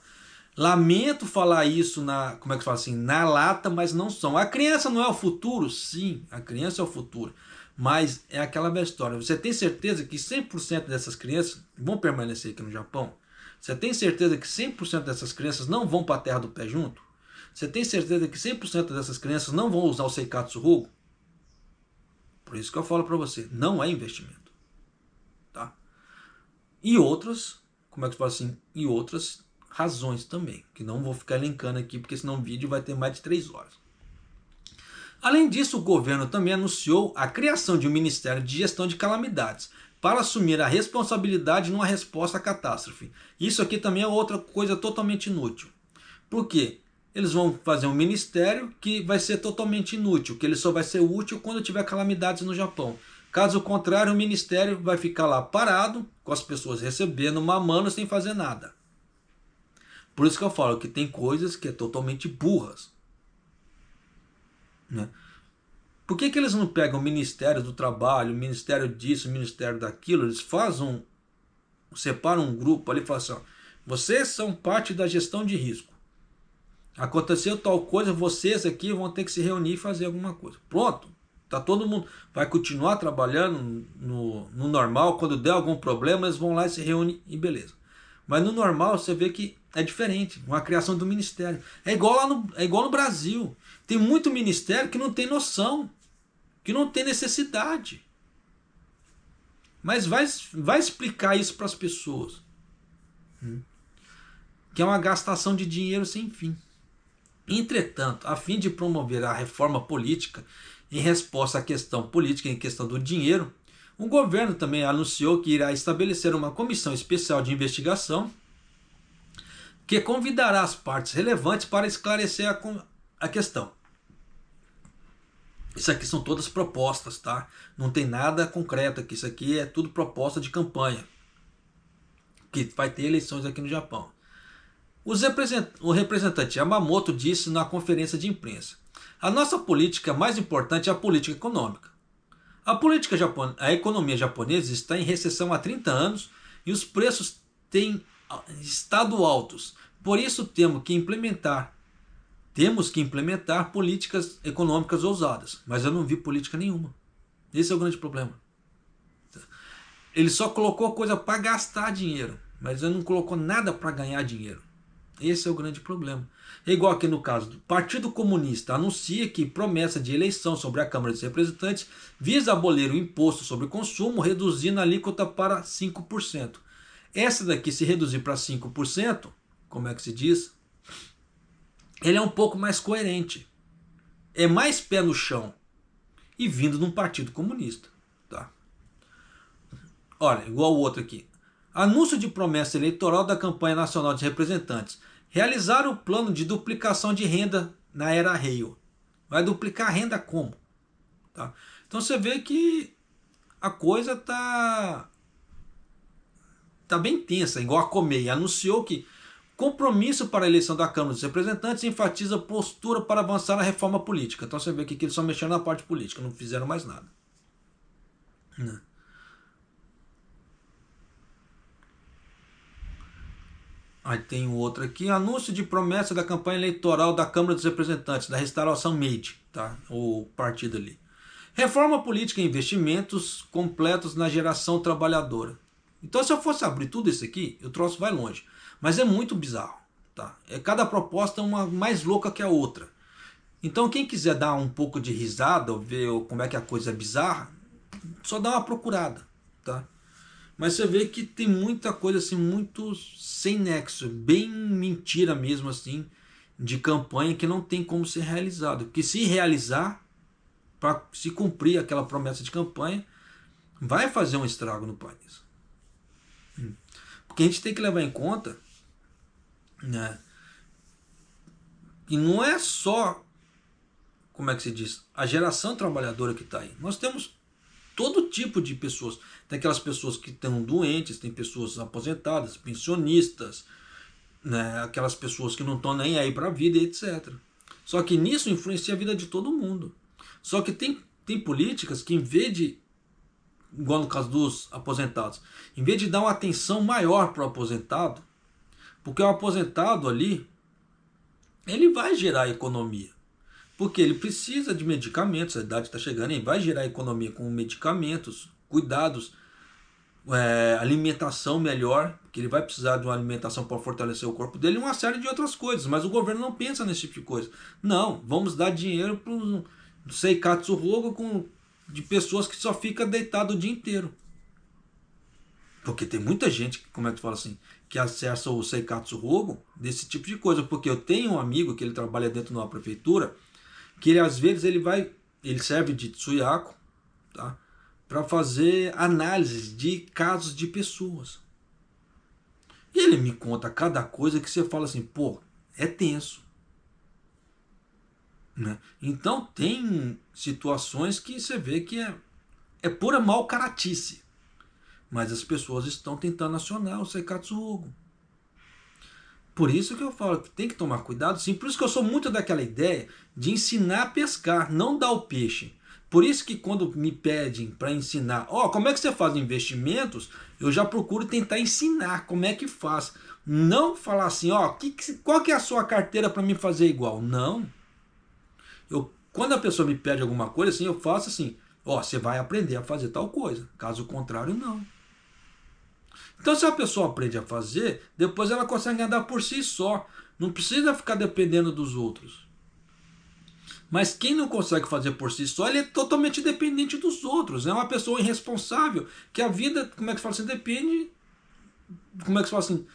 Lamento falar isso como é que fala assim, na lata, mas não são. A criança não é o futuro? Sim, a criança é o futuro. Mas é aquela velha história. Você tem certeza que 100% dessas crianças vão permanecer aqui no Japão? Você tem certeza que 100% dessas crianças não vão para a terra do pé junto? Você tem certeza que 100% dessas crianças não vão usar o Seikatsu Rugo? Por isso que eu falo para você, não é investimento. Tá? E outras, como é que fala assim? E outras razões também, que não vou ficar elencando aqui, porque senão o vídeo vai ter mais de 3 horas. Além disso, o governo também anunciou a criação de um Ministério de Gestão de Calamidades, para assumir a responsabilidade numa resposta à catástrofe. Isso aqui também é outra coisa totalmente inútil. Por quê? Eles vão fazer um ministério que vai ser totalmente inútil, que ele só vai ser útil quando tiver calamidades no Japão. Caso contrário, o ministério vai ficar lá parado, com as pessoas recebendo, mamando, sem fazer nada. Por isso que eu falo que tem coisas que é totalmente burras, né? Por que eles não pegam o Ministério do Trabalho, o Ministério disso, o Ministério daquilo? Eles separam um grupo ali e falam assim, ó, vocês são parte da gestão de risco. Aconteceu tal coisa, vocês aqui vão ter que se reunir e fazer alguma coisa. Pronto, tá todo mundo, vai continuar trabalhando no normal, quando der algum problema eles vão lá e se reúnem e beleza. Mas no normal você vê que é diferente, uma criação do ministério. É igual no Brasil. Tem muito ministério que não tem noção, que não tem necessidade. Mas vai explicar isso para as pessoas. Que é uma gastação de dinheiro sem fim. Entretanto, a fim de promover a reforma política em resposta à questão política, em questão do dinheiro, o governo também anunciou que irá estabelecer uma comissão especial de investigação que convidará as partes relevantes para esclarecer a questão. Isso aqui são todas propostas, tá? Não tem nada concreto aqui. Isso aqui é tudo proposta de campanha. Que vai ter eleições aqui no Japão. O representante Yamamoto disse na conferência de imprensa: a nossa política mais importante é a política econômica. A economia japonesa está em recessão há 30 anos e os preços têm estado altos. Por isso temos que implementar políticas econômicas ousadas. Mas eu não vi política nenhuma. Esse é o grande problema. Ele só colocou coisa para gastar dinheiro, mas ele não colocou nada para ganhar dinheiro. Esse é o grande problema. É igual aqui no caso do Partido Comunista anuncia que promessa de eleição sobre a Câmara dos Representantes visa abolir o imposto sobre consumo, reduzindo a alíquota para 5%. Essa daqui, se reduzir para 5%, como é que se diz? Ele é um pouco mais coerente. É mais pé no chão. E vindo de um partido comunista. Tá? Olha, igual o outro aqui. Anúncio de promessa eleitoral da campanha nacional dos representantes. Realizar o plano de duplicação de renda na era Reio. Vai duplicar a renda como? Tá? Então você vê que a coisa tá bem tensa. Igual a Comei anunciou que compromisso para a eleição da Câmara dos Representantes enfatiza postura para avançar na reforma política. Então você vê que eles só mexeram na parte política, não fizeram mais nada. Não. Aí tem o outro aqui, anúncio de promessa da campanha eleitoral da Câmara dos Representantes, da restauração Meiji, tá? O partido ali. Reforma política e investimentos completos na geração trabalhadora. Então se eu fosse abrir tudo isso aqui, o troço vai longe. Mas é muito bizarro, tá? Cada proposta é uma mais louca que a outra. Então quem quiser dar um pouco de risada, ou ver como é que a coisa é bizarra, só dá uma procurada, tá? Mas você vê que tem muita coisa assim, muito sem nexo, bem mentira mesmo assim, de campanha que não tem como ser realizado. Que se realizar, para se cumprir aquela promessa de campanha, vai fazer um estrago no país. Porque a gente tem que levar em conta, né, que não é só, como é que se diz, a geração trabalhadora que está aí. Nós temos todo tipo de pessoas. Tem aquelas pessoas que estão doentes, tem pessoas aposentadas, pensionistas, né? Aquelas pessoas que não estão nem aí para a vida, etc. Só que nisso influencia a vida de todo mundo. Só que tem políticas que, em vez de, igual no caso dos aposentados, em vez de dar uma atenção maior para o aposentado, porque o aposentado ali, ele vai gerar economia. Porque ele precisa de medicamentos, a idade está chegando, ele vai gerar economia com medicamentos, cuidados, alimentação melhor, que ele vai precisar de uma alimentação para fortalecer o corpo dele e uma série de outras coisas. Mas o governo não pensa nesse tipo de coisa. Não, vamos dar dinheiro para o Seikatsu Rogo de pessoas que só ficam deitadas o dia inteiro. Porque tem muita gente, como é que fala assim, que acessa o Seikatsu Rogo desse tipo de coisa. Porque eu tenho um amigo que ele trabalha dentro de uma prefeitura, que ele às vezes ele serve de Tsuyaku, tá? Para fazer análises de casos de pessoas. E ele me conta cada coisa que você fala assim, pô, é tenso. Né? Então tem situações que você vê que é pura mal caratice. Mas as pessoas estão tentando acionar o Seikatsu Rogo. Por isso que eu falo que tem que tomar cuidado, sim. Por isso que eu sou muito daquela ideia de ensinar a pescar, não dar o peixe. Por isso que quando me pedem para ensinar, como é que você faz investimentos, eu já procuro tentar ensinar como é que faz. Não falar assim, qual que é a sua carteira para me fazer igual? Não. Quando a pessoa me pede alguma coisa, assim, eu faço assim, você vai aprender a fazer tal coisa. Caso contrário, não. Então, se a pessoa aprende a fazer, depois ela consegue andar por si só. Não precisa ficar dependendo dos outros. Mas quem não consegue fazer por si só, ele é totalmente dependente dos outros. É uma pessoa irresponsável, que a vida, como é que se fala assim, depende, como é que se fala assim,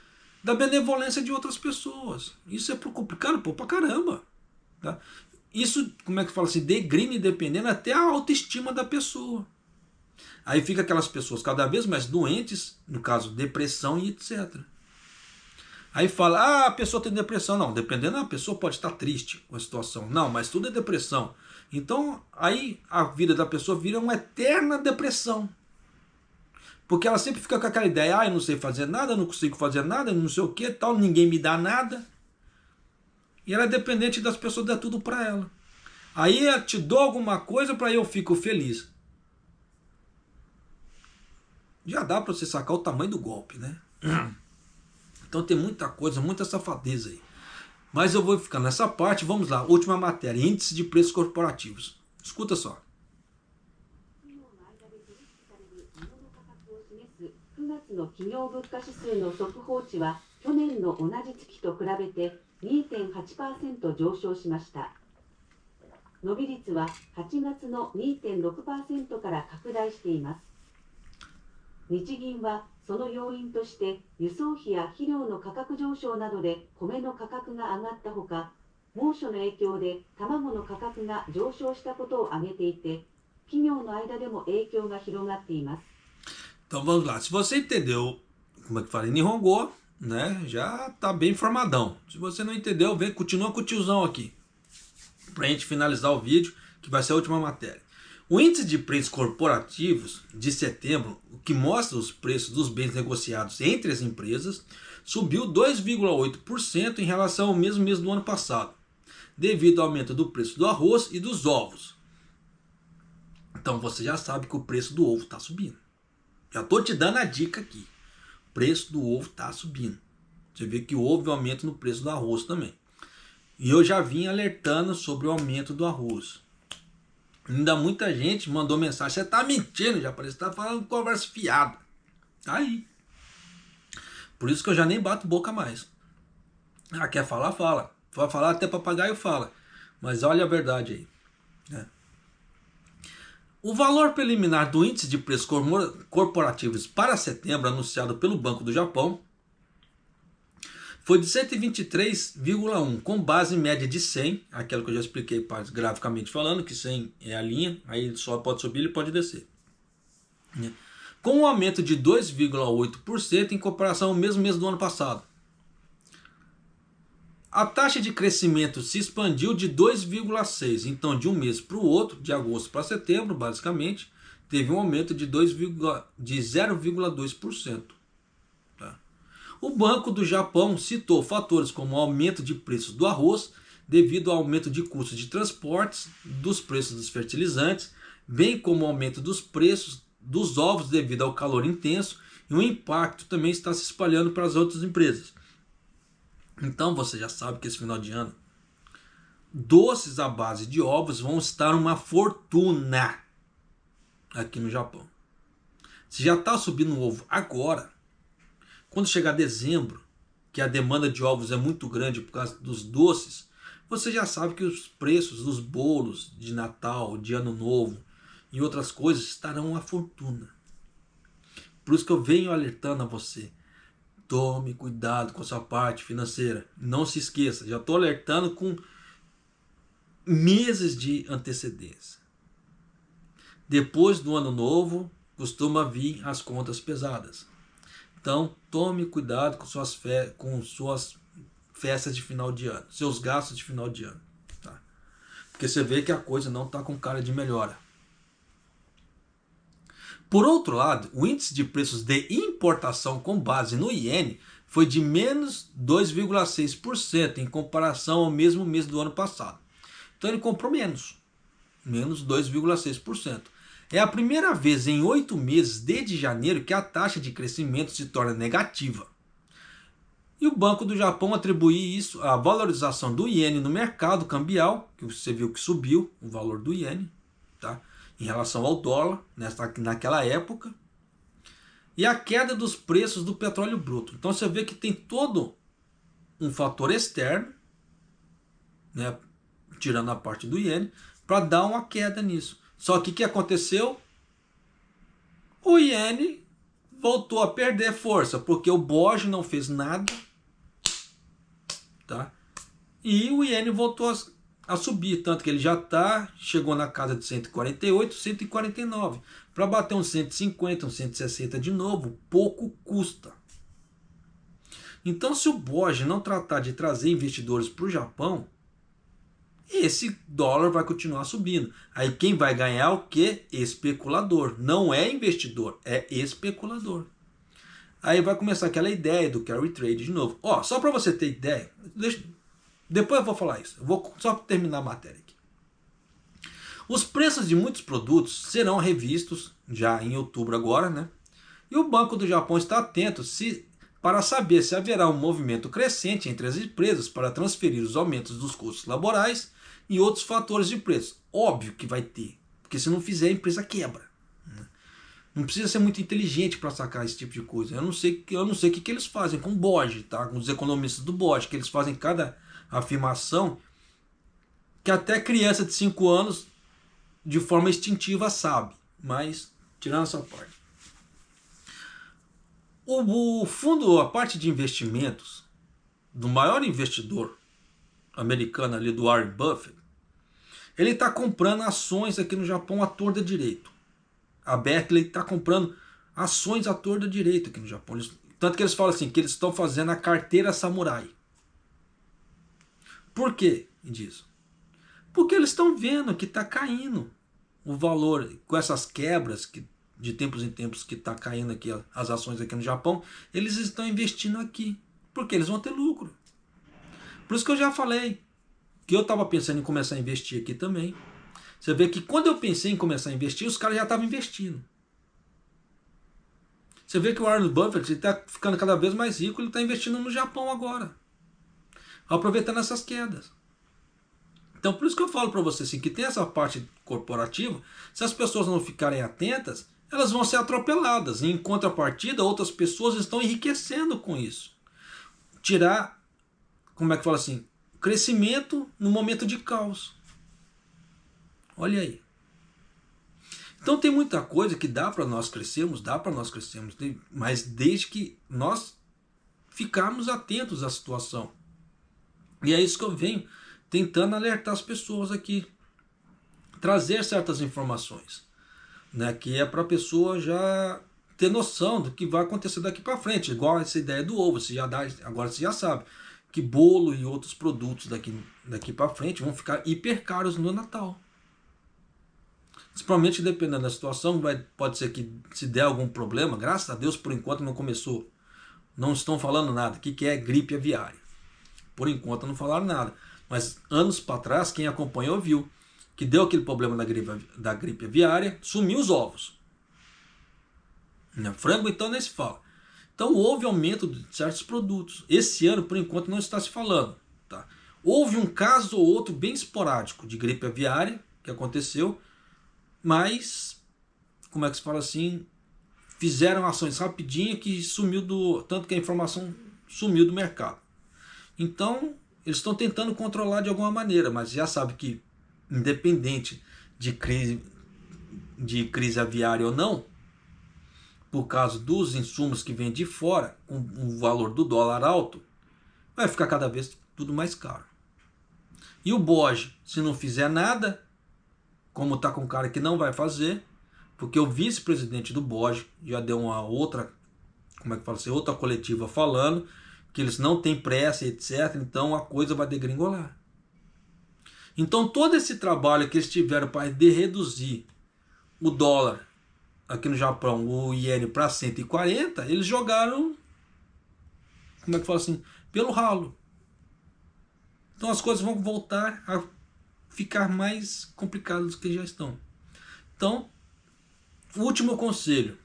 da benevolência de outras pessoas. Isso é complicado, pra caramba. Tá? Isso, como é que fala assim, degrine dependendo até a autoestima da pessoa. Aí fica aquelas pessoas cada vez mais doentes, no caso, depressão e etc. Aí fala, a pessoa tem depressão. Não, dependendo, a pessoa pode estar triste com a situação. Não, mas tudo é depressão. Então, aí a vida da pessoa vira uma eterna depressão. Porque ela sempre fica com aquela ideia, eu não sei fazer nada, não consigo fazer nada, não sei o que, tal, ninguém me dá nada. E ela é dependente das pessoas dar tudo para ela. Aí eu te dou alguma coisa para eu fico feliz. Já dá para você sacar o tamanho do golpe, né? Então tem muita coisa, muita safadeza aí. Mas eu vou ficar nessa parte, vamos lá, última matéria, índice de preços corporativos. Escuta só. 9月の企業物価指数の速報値は去年の同じ月と比べて 2.8% 上昇しました。伸び率は8月の 2.6% から拡大しています。日銀はその要因として輸送費や肥料の価格上昇などで米の価格が上がったほか、猛暑の影響で卵の価格が上昇したことを挙げていて、企業の間でも影響が広がっています。 Então vamos lá, se você entendeu como é que fala em Nihongo, né, já tá bem informadão. Se você não entendeu, continua com o tiozão aqui. Pra gente finalizar o vídeo, que vai ser a última matéria. O índice de preços corporativos de setembro, o que mostra os preços dos bens negociados entre as empresas, subiu 2,8% em relação ao mesmo mês do ano passado, devido ao aumento do preço do arroz e dos ovos. Então você já sabe que o preço do ovo está subindo. Já estou te dando a dica aqui. O preço do ovo está subindo. Você vê que houve um aumento no preço do arroz também. E eu já vim alertando sobre o aumento do arroz. Ainda muita gente mandou mensagem. Você está mentindo, já parece que está falando conversa fiada. Tá aí. Por isso que eu já nem bato boca mais. Quer falar, fala. Vai falar até papagaio fala. Mas olha a verdade aí. Né? O valor preliminar do índice de preços corporativos para setembro, anunciado pelo Banco do Japão, foi de 123,1, com base média de 100, aquilo que eu já expliquei graficamente falando, que 100 é a linha, aí ele só pode subir, ele pode descer. Com um aumento de 2,8% em comparação ao mesmo mês do ano passado. A taxa de crescimento se expandiu de 2,6%, então de um mês para o outro, de agosto para setembro, basicamente, teve um aumento de 0,2%. Tá? O Banco do Japão citou fatores como o aumento de preços do arroz, devido ao aumento de custos de transportes, dos preços dos fertilizantes, bem como o aumento dos preços dos ovos devido ao calor intenso, e o impacto também está se espalhando para as outras empresas. Então você já sabe que esse final de ano, doces à base de ovos vão estar uma fortuna aqui no Japão. Se já está subindo o ovo agora, quando chegar dezembro, que a demanda de ovos é muito grande por causa dos doces, você já sabe que os preços dos bolos de Natal, de Ano Novo e outras coisas estarão uma fortuna. Por isso que eu venho alertando a você. Tome cuidado com a sua parte financeira. Não se esqueça, já estou alertando com meses de antecedência. Depois do ano novo, costuma vir as contas pesadas. Então, tome cuidado com suas festas de final de ano, seus gastos de final de ano. Tá? Porque você vê que a coisa não está com cara de melhora. Por outro lado, o índice de preços de importação com base no iene foi de menos 2,6% em comparação ao mesmo mês do ano passado. Então ele comprou menos 2,6%. É a primeira vez em 8 meses desde janeiro que a taxa de crescimento se torna negativa. E o Banco do Japão atribui isso à valorização do iene no mercado cambial, que você viu que subiu o valor do iene, tá? Em relação ao dólar, naquela época, e a queda dos preços do petróleo bruto. Então você vê que tem todo um fator externo, né, tirando a parte do iene, para dar uma queda nisso. Só que o que aconteceu? O iene voltou a perder força, porque o BOJ não fez nada, tá? E o iene voltou a subir, tanto que ele já chegou na casa de 148, 149. Para bater uns 150, uns 160 de novo, pouco custa. Então, se o BOJ não tratar de trazer investidores para o Japão, esse dólar vai continuar subindo. Aí quem vai ganhar é o quê? Especulador. Não é investidor, é especulador. Aí vai começar aquela ideia do carry trade de novo. Ó, só para você ter ideia, depois eu vou falar isso. Eu vou só terminar a matéria aqui. Os preços de muitos produtos serão revistos já em outubro agora, né? E o Banco do Japão está atento para saber se haverá um movimento crescente entre as empresas para transferir os aumentos dos custos laborais e outros fatores de preço. Óbvio que vai ter, porque se não fizer a empresa quebra. Não precisa ser muito inteligente para sacar esse tipo de coisa. Eu não sei o que eles fazem com o BOJ, tá? Com os economistas do BOJ, que eles fazem cada afirmação que até criança de 5 anos de forma instintiva sabe. Mas, tirando essa parte. O fundo, a parte de investimentos do maior investidor americano ali, do Warren Buffett, ele está comprando ações aqui no Japão à torta direito. A Berkeley está comprando ações à torta direito aqui no Japão. Tanto que eles falam assim, que eles estão fazendo a carteira samurai. Por quê disso? Porque eles estão vendo que está caindo o valor, com essas quebras de tempos em tempos que está caindo aqui as ações aqui no Japão, eles estão investindo aqui, porque eles vão ter lucro. Por isso que eu já falei que eu estava pensando em começar a investir aqui também. Você vê que quando eu pensei em começar a investir, os caras já estavam investindo. Você vê que o Warren Buffett está ficando cada vez mais rico, ele está investindo no Japão agora, aproveitando essas quedas. Então por isso que eu falo para você assim, que tem essa parte corporativa, se as pessoas não ficarem atentas, elas vão ser atropeladas. E em contrapartida, outras pessoas estão enriquecendo com isso. Tirar, como é que fala assim, crescimento no momento de caos. Olha aí. Então tem muita coisa que dá para nós crescermos, mas desde que nós ficarmos atentos à situação. E é isso que eu venho tentando alertar as pessoas aqui, trazer certas informações, né, que é para a pessoa já ter noção do que vai acontecer daqui para frente, igual essa ideia do ovo, agora você já sabe que bolo e outros produtos daqui para frente vão ficar hiper caros no Natal. Principalmente dependendo da situação, pode ser que se der algum problema, graças a Deus por enquanto não começou, não estão falando nada, o que é gripe aviária, por enquanto não falaram nada, mas anos para trás quem acompanhou viu que deu aquele problema da gripe aviária, sumiu os ovos, frango então nem se fala. Então houve aumento de certos produtos, esse ano por enquanto não está se falando, tá? Houve um caso ou outro bem esporádico de gripe aviária que aconteceu, mas, como é que se fala assim, fizeram ações rapidinho que tanto que a informação sumiu do mercado. Então, eles estão tentando controlar de alguma maneira, mas já sabe que, independente de crise aviária ou não, por causa dos insumos que vêm de fora, com o valor do dólar alto, vai ficar cada vez tudo mais caro. E o BOJ, se não fizer nada, como está com um cara que não vai fazer, porque o vice-presidente do BOJ já deu uma outra, outra coletiva falando que eles não têm pressa, etc. Então a coisa vai degringolar. Então todo esse trabalho que eles tiveram para reduzir o dólar aqui no Japão, o iene para 140, eles jogaram, pelo ralo. Então as coisas vão voltar a ficar mais complicadas do que já estão. Então, último conselho.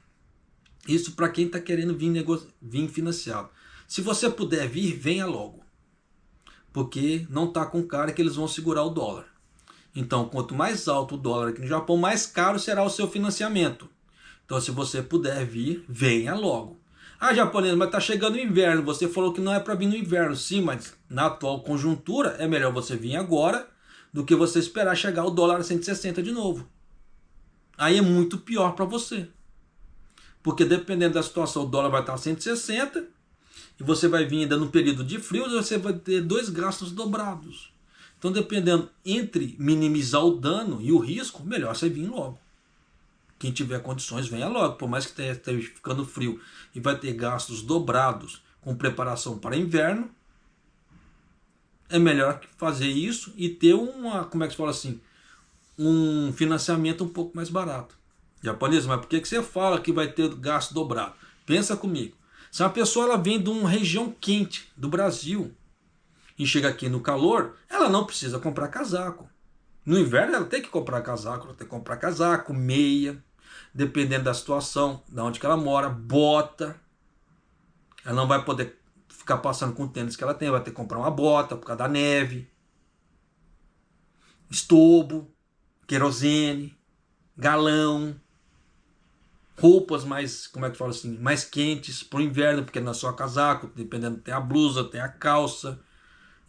Isso para quem está querendo vir financiado. Se você puder vir, venha logo. Porque não está com cara que eles vão segurar o dólar. Então, quanto mais alto o dólar aqui no Japão, mais caro será o seu financiamento. Então, se você puder vir, venha logo. Ah, japonês, mas está chegando o inverno. Você falou que não é para vir no inverno. Sim, mas na atual conjuntura é melhor você vir agora do que você esperar chegar o dólar a 160 de novo. Aí é muito pior para você. Porque dependendo da situação, o dólar vai estar a 160 e você vai vir ainda no período de frio, você vai ter 2 gastos dobrados. Então, dependendo entre minimizar o dano e o risco, melhor você vir logo. Quem tiver condições, venha logo. Por mais que esteja ficando frio e vai ter gastos dobrados com preparação para inverno, é melhor fazer isso e ter um financiamento um pouco mais barato. Japonês, mas por que você fala que vai ter gasto dobrado? Pensa comigo. Se uma pessoa ela vem de uma região quente do Brasil e chega aqui no calor, ela não precisa comprar casaco. No inverno ela tem que comprar casaco, meia, dependendo da situação, de onde que ela mora, bota. Ela não vai poder ficar passando com o tênis que ela tem, vai ter que comprar uma bota por causa da neve, estobo, querosene, galão, roupas mais, mais quentes para o inverno, porque não é só casaco, dependendo, tem a blusa, tem a calça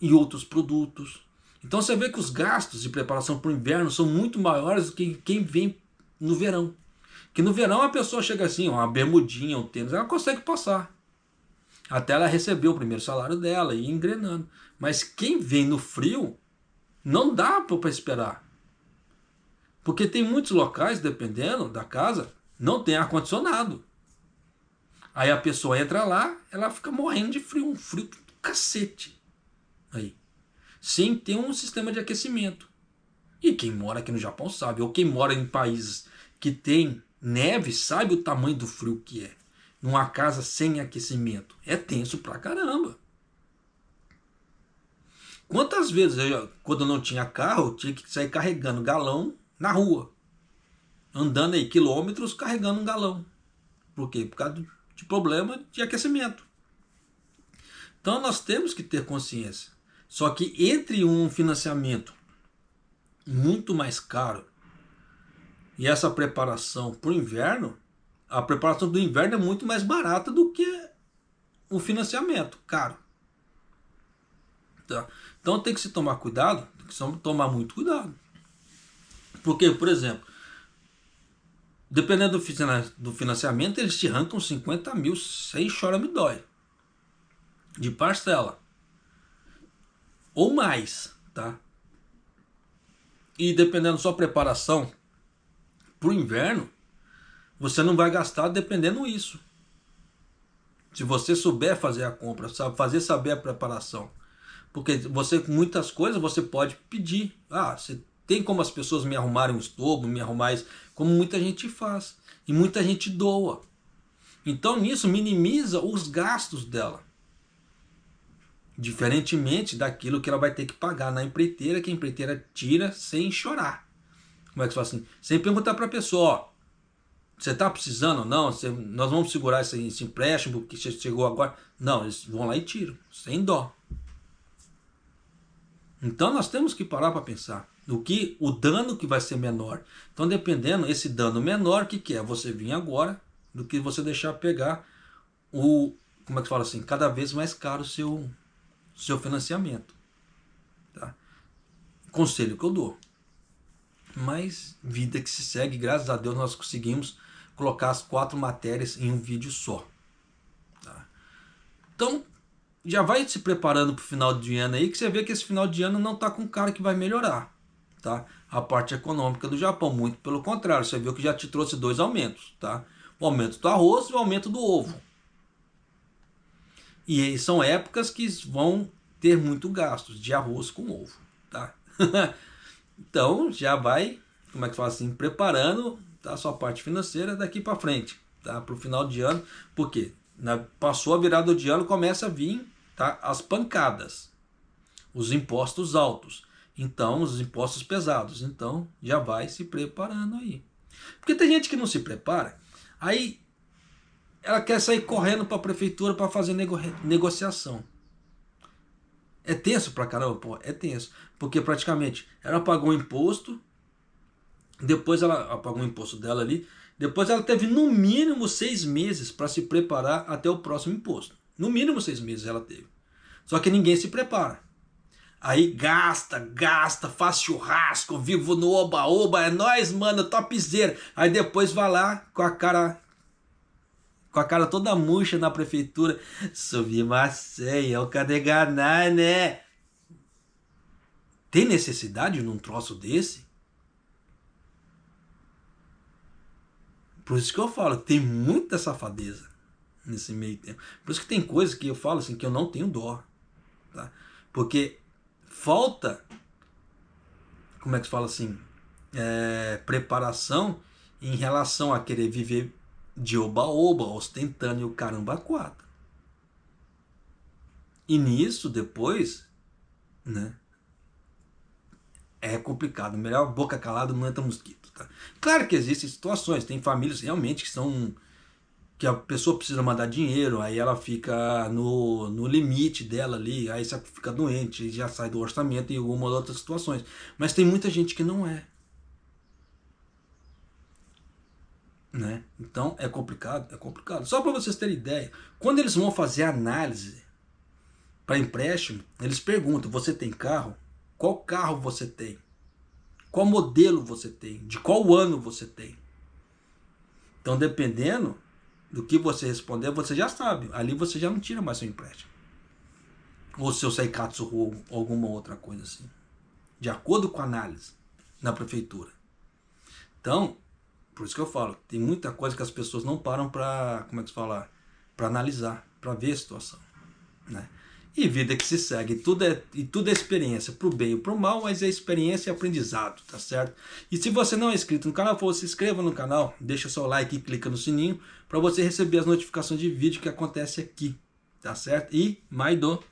e outros produtos. Então você vê que os gastos de preparação para o inverno são muito maiores do que quem vem no verão. Que no verão a pessoa chega assim, uma bermudinha, um tênis, ela consegue passar. Até ela receber o primeiro salário dela e ir engrenando. Mas quem vem no frio, não dá para esperar. Porque tem muitos locais, dependendo da casa, não tem ar-condicionado. Aí a pessoa entra lá, ela fica morrendo de frio, um frio do cacete. Aí. Sem ter um sistema de aquecimento. E quem mora aqui no Japão sabe, ou quem mora em países que tem neve, sabe o tamanho do frio que é. Numa casa sem aquecimento. É tenso pra caramba. Quantas vezes, quando eu não tinha carro, eu tinha que sair carregando galão na rua. Andando aí quilômetros carregando um galão. Por quê? Por causa de problema de aquecimento. Então nós temos que ter consciência. Só que entre um financiamento muito mais caro e essa preparação para o inverno, a preparação do inverno é muito mais barata do que o financiamento caro. Tá? Então tem que se tomar cuidado, tem que tomar muito cuidado. Porque, por exemplo, dependendo do financiamento, eles te arrancam 50 mil sem chora me dói. De parcela. Ou mais, tá? E dependendo da sua preparação para o inverno, você não vai gastar dependendo isso. Se você souber fazer a compra, saber a preparação. Porque muitas coisas você pode pedir. Ah, você tem como as pessoas me arrumarem um estobo, me arrumar isso, como muita gente faz. E muita gente doa. Então nisso minimiza os gastos dela. Diferentemente daquilo que ela vai ter que pagar na empreiteira, que a empreiteira tira sem chorar. Como é que se faz assim? Sem perguntar para a pessoa, ó, você está precisando ou não? Nós vamos segurar esse empréstimo que chegou agora? Não, eles vão lá e tiram, sem dó. Então nós temos que parar para pensar no que o dano que vai ser menor. Então dependendo, esse dano menor, o que é? Você vir agora do que você deixar pegar cada vez mais caro o seu financiamento. Tá? Conselho que eu dou. Mas vida que se segue, graças a Deus nós conseguimos colocar as 4 matérias em um vídeo só. Tá? Então, já vai se preparando para o final de ano aí, que você vê que esse final de ano não está com cara que vai melhorar. Tá? A parte econômica do Japão, muito pelo contrário, você viu que já te trouxe 2 aumentos. Tá? O aumento do arroz e o aumento do ovo. E são épocas que vão ter muito gastos de arroz com ovo. Tá? Então, já vai, como é que fala assim, preparando, tá, a sua parte financeira daqui para frente, tá, para o final de ano, porque passou a virada de ano, começa a vir, tá, as pancadas, os impostos altos, então os impostos pesados, então já vai se preparando aí. Porque tem gente que não se prepara, aí ela quer sair correndo para a prefeitura para fazer negociação. É tenso pra caramba, pô, é tenso. Porque praticamente ela pagou o imposto, depois ela pagou o imposto dela ali, depois ela teve no mínimo 6 meses para se preparar até o próximo imposto. No mínimo 6 meses ela teve. Só que ninguém se prepara. Aí gasta, faz churrasco, vivo no oba-oba, é nóis, mano, topzera. Aí depois vai lá com a cara toda murcha na prefeitura. Subimasen, é o Kadeganai, né? Tem necessidade num troço desse? Por isso que eu falo, tem muita safadeza nesse meio tempo. Por isso que tem coisas que eu falo assim, que eu não tenho dó. Tá? Porque falta, como é que se fala assim, preparação em relação a querer viver de oba-oba, ostentando e o caramba 4. E nisso, depois, né, é complicado. Melhor boca calada não entra mosquito. Tá? Claro que existem situações, tem famílias realmente que a pessoa precisa mandar dinheiro, aí ela fica no limite dela ali, aí você fica doente, já sai do orçamento em algumas outras situações. Mas tem muita gente que não é. Né? Então é complicado, é complicado. Só para vocês terem ideia, quando eles vão fazer análise para empréstimo, eles perguntam: você tem carro? Qual carro você tem? Qual modelo você tem? De qual ano você tem? Então, dependendo do que você responder, você já sabe. Ali você já não tira mais seu empréstimo. Ou seu Seikatsu ou alguma outra coisa assim. De acordo com a análise na prefeitura. Então, por isso que eu falo, tem muita coisa que as pessoas não param para, como é que se fala, para analisar, para ver a situação, né? E vida que se segue, tudo é experiência, pro bem e pro mal, mas é experiência e aprendizado, tá certo? E se você não é inscrito no canal, se inscreva no canal, deixa seu like e clica no sininho para você receber as notificações de vídeo que acontece aqui, tá certo? E Maido!